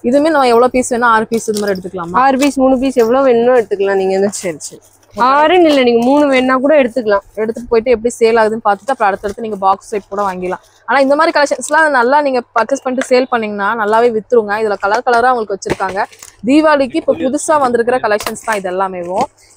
இதுமே நம்ம எவ்வளவு பீஸ் வேணா 6 பீஸ் இது மாதிரி எடுத்துக்கலாமா? 6 பீஸ் 3 பீஸ் எவ்வளவு வேணும்னு எடுத்துக்கலாம் நீங்க. சரி சரி. 6ன்னு இல்ல, நீங்க 3 வேணா கூட எடுத்துக்கலாம். எடுத்துட்டு போயிட்டு எப்படி சேல் ஆகுதுன்னு பார்த்துட்டு அப்புறம் அடுத்தடுத்து நீங்க பாக்ஸ் டைப் கூட வாங்கிடலாம். ஆனா இந்த மாதிரி கலெக்ஷன்ஸ்லாம் நல்லா நீங்க பர்ச்சேஸ் பண்ணிட்டு சேல் பண்ணீங்கன்னா நல்லாவே வித்துருங்க. இதுல கலர் கலரா உங்களுக்கு வச்சிருக்காங்க. தீபாவளிக்கு இப்போ புதுசா வந்திருக்கிற கலெக்ஷன்ஸ் தான்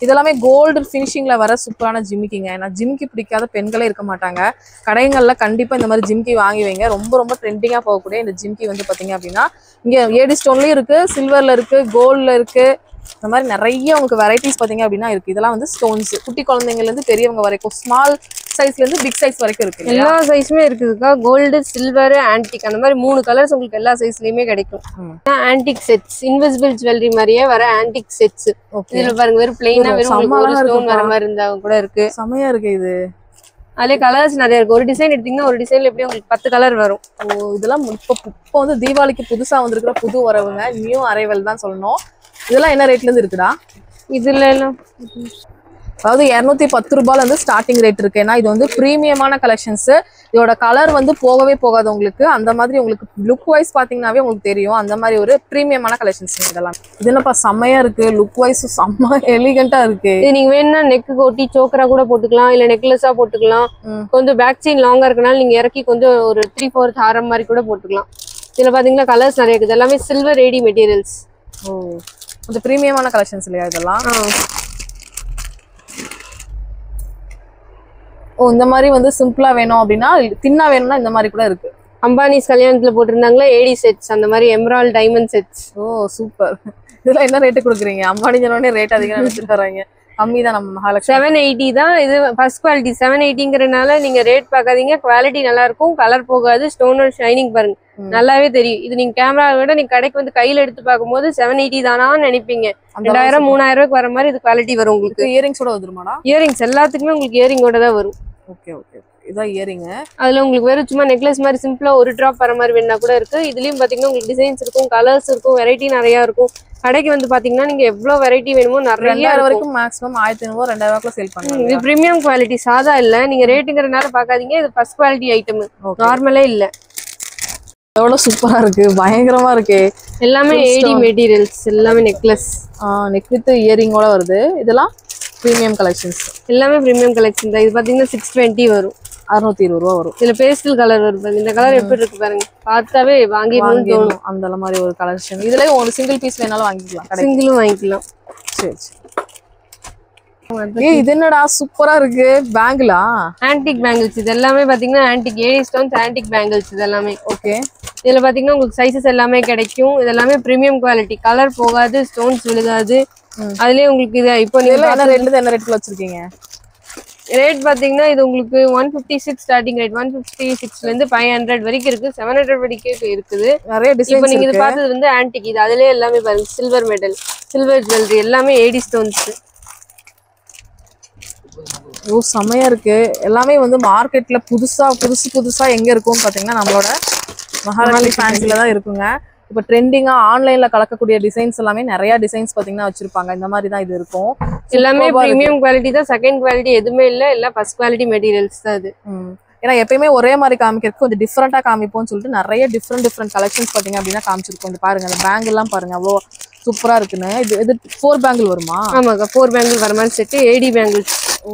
இதெல்லாமே கோல்டு ஃபினிஷிங்ல வர சூப்பரான ஜிமிக்கிங்க. ஏன்னா ஜிமிக்கி பிடிக்காத பெண்களே இருக்க மாட்டாங்க. கடைகள்ல கண்டிப்பா இந்த மாதிரி ஜிமிக்கி வாங்கி வைங்க. ரொம்ப ரொம்ப ட்ரெண்டிங்கா போகக்கூடிய இந்த ஜிமிக்கி வந்து பாத்தீங்க அப்படின்னா இங்க ஏடி ஸ்டோன்லயும் இருக்கு, சில்வர்ல இருக்கு, கோல்ட்ல இருக்கு. இந்த மாதிரி நிறைய உங்களுக்கு வெரைட்டிஸ் பாத்தீங்க அப்படின்னா இருக்கு. இதெல்லாம் வந்து ஸ்டோன்ஸ் குட்டி குழந்தைங்கள்ல இருந்து பெரியவங்க வரைக்கும், ஸ்மால் சைஸ்ல இருந்து பிக் சைஸ் வரைக்கும் இருக்கு. எல்லா சைஸுமே இருக்குதுக்கா. கோல்டு, சில்வர், ஆன்டிக் அந்த மாதிரி 3 கலர்ஸ் உங்களுக்கு எல்லா சைஸ்லயுமே கிடைக்கும். ஆன்டிக் செட்ஸ், இன்விசிபிள் ஜுவல்லரி மாதிரியே வர ஆன்டிக் செட்ஸ். இதுல பாருங்க வெறும் பிளைனா வெறும் ஒரு ஸ்டோன் வர மாதிரி இருந்தா கூட இருக்கு. செமையா இருக்கு. இது அதுல கலர்ஸ் நிறைய இருக்கு. ஒரு டிசைன் எடுத்தீங்கன்னா ஒரு டிசைன்ல எப்படியும் உங்களுக்கு 10 கலர் வரும். இதெல்லாம் இப்போ வந்து தீபாவளிக்கு புதுசா வந்திருக்கிற புது வரவுங்க, நியூ அரைவல் தான் சொல்லணும். இதெல்லாம் என்ன ரேட்ல இருந்து இருக்குடா? இதுல எல்லாம் அதாவது 210 ரூபாயில இருந்து ஸ்டார்டிங் ரேட் இருக்கு. ஏன்னா இது வந்து பிரீமியமான கலெக்ஷன்ஸ். இதோட கலர் வந்து போகவே போகாது உங்களுக்கு. அந்த மாதிரி உங்களுக்கு லுக் வைஸ் பாத்தீங்கன்னாவே உங்களுக்கு தெரியும். அந்த மாதிரி ஒரு பிரீமியமான கலெக்ஷன்ஸ் இதெல்லாம். இது என்னப்பா செம்மையா இருக்கு. லுக் வைஸ் செம்ம எலிகண்டா இருக்கு. இது நீங்க வேணும்னா நெக் கோட்டி சோக்கரா கூட போட்டுக்கலாம், இல்ல நெக்லஸா போட்டுக்கலாம். கொஞ்சம் பேக் செயின் லாங்கா இருக்கனால நீங்க இறக்கி கொஞ்சம் ஒரு 3/4 ஹாரம் மாதிரி கூட போட்டுக்கலாம். இதுல பாத்தீங்கன்னா கலர்ஸ் நிறைய இருக்குது. எல்லாமே சில்வர் ஏடி மெட்டீரியல்ஸ். கொஞ்சம் பிரீமியமான கலெக்ஷன்ஸ் இல்லையா இதெல்லாம்? இந்த மாதிரி வந்து சிம்பிளா வேணும் அப்படின்னா, தின்னா வேணும்னா இந்த மாதிரி கூட இருக்கு. அம்பானிஸ் கல்யாணத்துல போட்டிருந்தாங்களா ஏடி செட்ஸ், அந்த மாதிரி எமரால்ட் டைமண்ட் செட்ஸ். சூப்பர். இதெல்லாம் என்ன ரேட்டு கொடுக்குறீங்க? அம்பானி சொன்னோடனே ரேட் அதிகம் நினைச்சிட்டு வராங்க. கம்மி தான். நம்ம மகாலட்சுமி 780 தான். இது ஃபர்ஸ்ட் குவாலிட்டி 780ங்கிறனால நீங்க ரேட் பார்க்காதீங்க. குவாலிட்டி நல்லா இருக்கும், கலர் போகாது, ஸ்டோனோட ஷைனிங் பாருங்க நல்லாவே தெரியும். இது நீங்க கேமரா விட நீங்க கடைக்கு வந்து கையில எடுத்து பார்க்கும்போது 780 தானான்னு நினைப்பீங்க. 2000 3000 ரூபாய்க்கு வர மாதிரி இது குவாலிட்டி வரும் உங்களுக்கு. இயரிங்ஸோட வந்துருமாடா? இயரிங்ஸ் எல்லாத்துக்குமே உங்களுக்கு இயரிங்கோட தான் வரும். Okay okay. இதான் இயரிங். அதுல உங்களுக்கு வெறும் சும்மா நெக்லஸ் மாதிரி சிம்பிளா ஒரு டிராப் வர மாதிரி வேணா கூட இருக்கு. இதுலயும் பாத்தீங்கன்னா உங்களுக்கு டிசைன்ஸ் இருக்கும், கலர்ஸ் இருக்கும், வெரைட்டி நிறைய இருக்கும். கடைக்கு வந்து பாத்தீங்கன்னா நீங்க எவ்வளவு வெரைட்டி வேணுமோ நிறைய வரைக்கும் மேக்ஸிமம் 1500 2000 சேல் பண்ணுவாங்க. இது பிரீமியம் குவாலிட்டி, சாதா இல்ல. நீங்க ரேட்டுங்கிறனால பாக்காதீங்க. இது ஃபர்ஸ்ட் குவாலிட்டி ஐட்டம், நார்மலே இல்ல. எவ்வளவு சூப்பரா இருக்கு, பயங்கரமா இருக்கு. எல்லாமே ஏடி மெட்டீரியல்ஸ், எல்லாமே நெக்லஸ். நெக் வித் இயரிங்கோட வருது. இதெல்லாம் ப்ரீமியம் கலெக்ஷன்ஸ் எல்லாமே ப்ரீமியம் கலெக்ஷன் தான். இது பாத்தீங்கன்னா 620 வரும். 620 ரூபா வரும். இதுல பேஸ்டல் கலர் வரும் பாருங்க. இந்த கலர் எப்படி இருக்கு பாருங்க, பார்த்தாவே வாங்கிடணும்னு தோணும். அந்த மாதிரி ஒரு கலெக்ஷன். இதுல ஒரு சிங்கிள் பீஸ் வேணாலும் வாங்கிக்கலாம். சிங்கிளும் வாங்கிக்கலாம். சரி சரி. இது என்னடா சூப்பரா இருக்கு. பேங்கிளா? Antique bangles. இது எல்லாமே பாத்தீங்கன்னா antique AD stones, antique bangles. இது எல்லாமே ஓகே. இதுல பாத்தீங்கன்னா உங்களுக்கு சைஸஸ் எல்லாமே கிடைக்கும். இது எல்லாமே பிரீமியம் குவாலிட்டி. கலர் போகாது, ஸ்டோன்ஸ் விழுகாது. அதுலயே உங்களுக்கு இது இப்போ நீங்க என்ன ரேட்ல வச்சிருக்கீங்க? ரேட் பாத்தீங்கன்னா இது உங்களுக்கு 156 ஸ்டார்டிங் ரேட். 156ல இருந்து 500 வரைக்கும் இருக்கு. 700 வரைக்கும் இருக்குது. நிறைய டிசைன்ஸ். இப்போ நீங்க இது பார்த்தது வந்து ஆன்டிக். இது அதுலயே எல்லாமே பாருங்க, சில்வர் மெடல், சில்வர் ஜுவல்லரி, எல்லாமே ஏடி ஸ்டோன்ஸ். ஓ செமையா இருக்கு. எல்லாமே வந்து மார்க்கெட்ல புதுசா எங்க இருக்கும்னு பாத்தீங்கன்னா நம்மளோட மகாலட்சுமி ஃபேன்சில தான் இருக்குங்க. இப்போ ட்ரெண்டிங்கா ஆன்லைன்ல கலக்கக்கூடிய டிசைன்ஸ் எல்லாமே நிறைய டிசைன்ஸ் பாத்தீங்கன்னா வச்சிருப்பாங்க. இந்த மாதிரி தான் இது இருக்கும். எல்லாமே பிரீமியம் குவாலிட்டி தான். செகண்ட் குவாலிட்டி எதுவுமே இல்ல. எல்லாம் ஃபர்ஸ்ட் குவாலிட்டி மெட்டீரியல்ஸ் தான் இது. ஏன்னா எப்பயுமே ஒரே மாதிரி காமிக்கிறதுக்கு கொஞ்சம் டிஃப்ரெண்டா காமிப்போம்னு சொல்லிட்டு நிறைய டிஃப்ரெண்ட் கலெக்ஷன்ஸ் பாத்தீங்க அப்படின்னா காமிச்சிருக்கோம். இந்த பாருங்க, அந்த பேங்கிள் எல்லாம் பாருங்க அவ்வளோ சூப்பரா இருக்குன்னு. இது 4 பேங்கிள் வருமா? ஆமாக்கா, 4 பேங்கிள் வர மாதிரி செட்டு ஏடி பேங்கிள்ஸ். ஓ,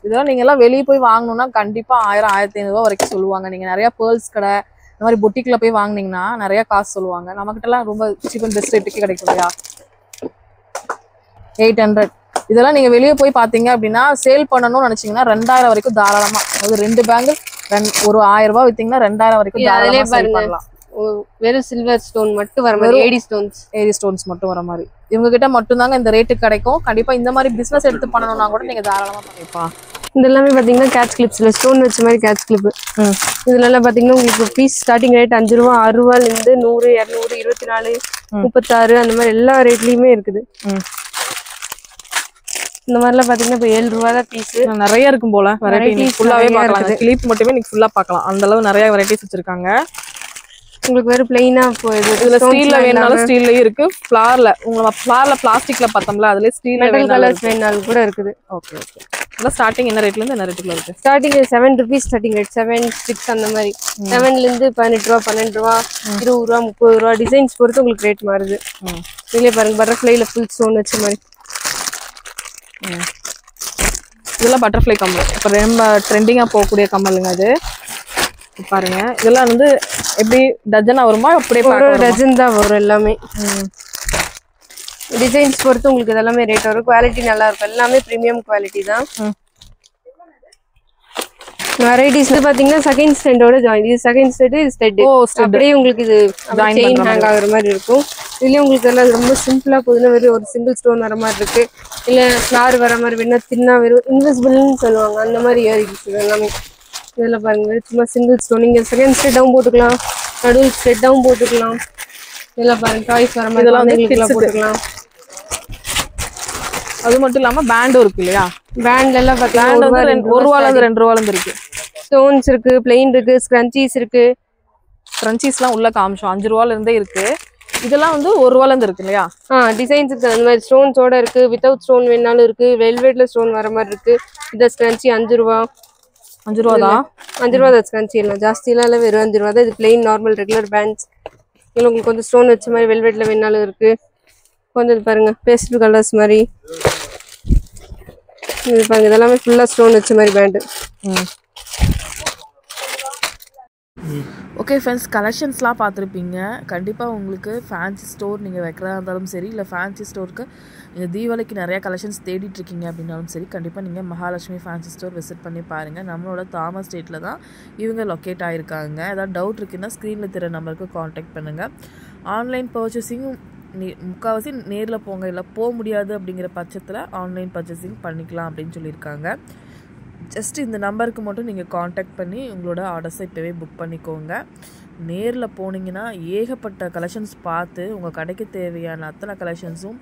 இதெல்லாம் நீங்க எல்லாம் வெளியே போய் வாங்கணும்னா கண்டிப்பா 1000-1500 ரூபா வரைக்கும் சொல்லுவாங்க. நீங்க நிறைய பேர்ல்ஸ் கடை இந்த மாதிரி பொட்டிக்ல போய் வாங்கினீங்கன்னா நிறைய காசு சொல்லுவாங்க. நம்ம கிட்ட எல்லாம் ரொம்ப சீப் அண்ட் பெஸ்ட் ரேட்டுக்கு கிடைக்கும் இல்லையா? 800. இதெல்லாம் நீங்க வெளியே போய் பாத்தீங்க அப்படின்னா சேல் பண்ணணும்னு நினைச்சீங்கன்னா 2000 வரைக்கும் தாராளமா. அதாவது 2 பேங்கிள் ஒரு 1000 ரூபாய் வித்தீங்கன்னா 2000 வரைக்கும் தாராளமா சேல் பண்ணலாம். வெறும் சில்வர் ஸ்டோன் மட்டும் வர மாதிரி, ஏடி ஸ்டோன்ஸ் மட்டும் வர மாதிரி இவங்க கிட்ட மட்டும்தாங்க இந்த ரேட்டுக்கு கிடைக்கும். கண்டிப்பா இந்த மாதிரி பிசினஸ் எடுத்து பண்ணணும்னா கூட நீங்க தாராளமா பண்ணிப்பா. இது எல்லாமே பாத்தீங்கன்னா கேட்ச் கிளிப்ஸ்ல ஸ்டோன் வச்ச மாதிரி கேட்ச் கிளிப். இதுல எல்லாம் பாத்தீங்கன்னா உங்களுக்கு பீஸ் ஸ்டார்டிங் ரேட் 5 ரூபா, 6 ரூபாயில இருந்து 100, 200, 24, 36 அந்த மாதிரி எல்லா ரேட்லயுமே இருக்குது. இந்த மாதிரிலாம் பாத்தீங்கன்னா இப்போ 7 ரூபா தான் பீஸ். நிறைய இருக்கும் போல வெரைட்டி. ஃபுல்லாவே பார்க்கலாம். கிளிப் மட்டுமே நீங்க ஃபுல்லா பார்க்கலாம். அந்த அளவு நிறைய வெரைட்டிஸ் வச்சிருக்காங்க. உங்களுக்கு வேற பிளைனா போகுது. இதுல ஸ்டீல்ல வேணாலும் ஸ்டீல்லயும் இருக்கு. ஃப்ளார்ல பிளாஸ்டிக்ல பார்த்தோம்ல, அதுல ஸ்டீல்ல கலர்ஸ் வேணாலும் கூட இருக்குது. Okay okay. இதெல்லாம் ஸ்டார்டிங் என்ன ரேட்ல இருந்து என்ன ரேட்டுக்குள்ள இருக்கு? Starting 7 rupees starting rate. 7, 6 அந்த மாதிரி. 7ல இருந்து 18 ரூபா, 12 ரூபா, 20 ரூபா, 30 ரூபா டிசைன்ஸ் பொறுத்து உங்களுக்கு ரேட் மாறுது. இதுலயே பாருங்க, பட்டர்ஃப்ளைல ஃபுல் ஸ்டோன் வச்ச மாதிரி. இதெல்லாம் பட்டர்ஃப்ளை கம்மல். இப்போ ரொம்ப ட்ரெண்டிங்கா போகக்கூடிய கம்மலுங்க அது. பாருங்க, இதெல்லாம் வந்து எப்படி டஜனா வருமா? அப்படியே ஒரு டஜன் தான் வரும் எல்லாமே. டிசைன்ஸ் பொறுத்து உங்களுக்கு இதெல்லாமே ரேட் வரும். குவாலிட்டி நல்லா இருக்கும். எல்லாமே பிரீமியம் குவாலிட்டி தான். வெரைட்டிஸ் பாத்தீங்கன்னா செகண்ட் ஸ்டெண்டோட ஜாயின். இது செகண்ட் ஸ்டெட், இது ஸ்டெட். அப்படியே உங்களுக்கு இது செயின் ஹேங் ஆகுற மாதிரி இருக்கும். இதுலயே உங்களுக்கு எல்லாம் ரொம்ப சிம்பிளா போகுதுன்னா வெறும் ஒரு சிங்கிள் ஸ்டோன் வர மாதிரி இருக்கு. இல்ல ஃபிளார் வர மாதிரி வேணா தின்னா வெறும் இன்விசிபிள்னு சொல்லுவாங்க, அந்த மாதிரி இயரிங்ஸ் எல்லாமே. இதெல்லாம் பாருங்க, சும்மா சிங்கிள் ஸ்டோன். நீங்க செகண்ட் ஸ்டெட் டவுன் போட்டுக்கலாம், நடுவில் ஸ்டெட் டவுன் போட்டுக்கலாம். இதெல்லாம் பாருங்க, டாய்ஸ் வர மாதிரி இதெல்லாம் போட்டுக்கலாம். அது மட்டும் இல்லாம பேண்டும் இருக்கு இல்லையா? பேண்ட்ல எல்லாம் பாத்தீங்கன்னா 1 ரூபால இருந்து 2 ரூபால இருந்து இருக்கு. ஸ்டோன்ஸ் இருக்கு, பிளெயின் இருக்கு, ஸ்க்ரன்ச்சீஸ் இருக்கு. ஸ்க்ரன்ச்சீஸ்லாம் உள்ள காமிச்சோம். 5 ரூபால இருந்தே இருக்கு. இதெல்லாம் வந்து 1 ரூபால இருந்து இருக்கு இல்லையா? டிசைன்ஸ் இருக்கு. அந்த மாதிரி ஸ்டோன்ஸோட இருக்கு, வித்தவுட் ஸ்டோன் வேணாலும் இருக்கு, வெல்வெட்ல ஸ்டோன் வர மாதிரி இருக்கு. இந்த ஸ்க்ரன்ச்சி 5 ரூபா. 5 ரூபா தான். 5 ரூபா தான் ஸ்க்ரன்ச்சி. எல்லாம் ஜாஸ்தியெல்லாம் இல்லை, வெறும் 5 ரூபா தான். இது பிளெயின் நார்மல் ரெகுலர் பேண்ட்ஸ். இல்லை உங்களுக்கு கொஞ்சம் ஸ்டோன் வச்ச மாதிரி வெல்வெட்ல வேணாலும் இருக்கு. கொஞ்சம் இது பாருங்க, பேஸ்டல் கலர்ஸ் மாதிரி. இது பாருங்க, இதெல்லாமே ஃபுல்லா ஸ்டோன் வச்ச மாதிரி பேண்டு. ஓகே ஃப்ரெண்ட்ஸ், கலெக்ஷன்ஸ்லாம் பார்த்துருப்பீங்க. கண்டிப்பாக உங்களுக்கு ஃபேன்சி ஸ்டோர் நீங்கள் வைக்கிறதா இருந்தாலும் சரி, இல்லை ஃபேன்சி ஸ்டோருக்கு நீங்கள் தீபாவளிக்கு நிறையா கலெக்ஷன்ஸ் தேடிட்டுருக்கீங்க அப்படின்னாலும் சரி, கண்டிப்பாக நீங்கள் மகாலட்சுமி ஃபேன்சி ஸ்டோர் விசிட் பண்ணி பாருங்கள். நம்மளோட தாமஸ் ஸ்ட்ரீட்டில் தான் இவங்க லொக்கேட் ஆகிருக்காங்க. ஏதாவது டவுட் இருக்குன்னா ஸ்க்ரீனில் தெரிய நம்பருக்கு காண்டாக்ட் பண்ணுங்கள். ஆன்லைன் பர்ச்சேசிங்கும் முக்கால்வாசி நேரில் போங்க, இல்லை போக முடியாது அப்படிங்கிற பட்சத்தில் ஆன்லைன் பர்ச்சேசிங் பண்ணிக்கலாம் அப்படின்னு சொல்லியிருக்காங்க. ஜஸ்ட் இந்த நம்பருக்கு மட்டும் நீங்கள் காண்டாக்ட் பண்ணி உங்களோட ஆர்டர்ஸை இப்போவே புக் பண்ணிக்கோங்க. நேரில் போனீங்கன்னா ஏகப்பட்ட கலெக்ஷன்ஸ் பார்த்து உங்கள் கடைக்கு தேவையான அத்தனை கலெக்ஷன்ஸும்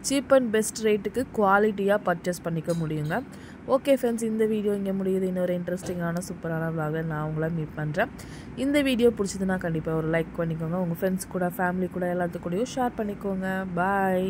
சீப் அண்ட் பெஸ்ட் ரேட்டுக்கு குவாலிட்டியாக பர்ச்சேஸ் பண்ணிக்க முடியுங்க. ஓகே ஃப்ரெண்ட்ஸ், இந்த வீடியோ இங்கே முடியுது. இன்னொரு இன்ட்ரெஸ்டிங்கான சூப்பரான vlog நான் உங்களை மீட் பண்ணுறேன். இந்த வீடியோ பிடிச்சதுன்னா கண்டிப்பாக ஒரு லைக் பண்ணிக்கோங்க. உங்கள் ஃப்ரெண்ட்ஸ் கூட, ஃபேமிலி கூட எல்லாத்துக்கூடயும் ஷேர் பண்ணிக்கோங்க. பாய்.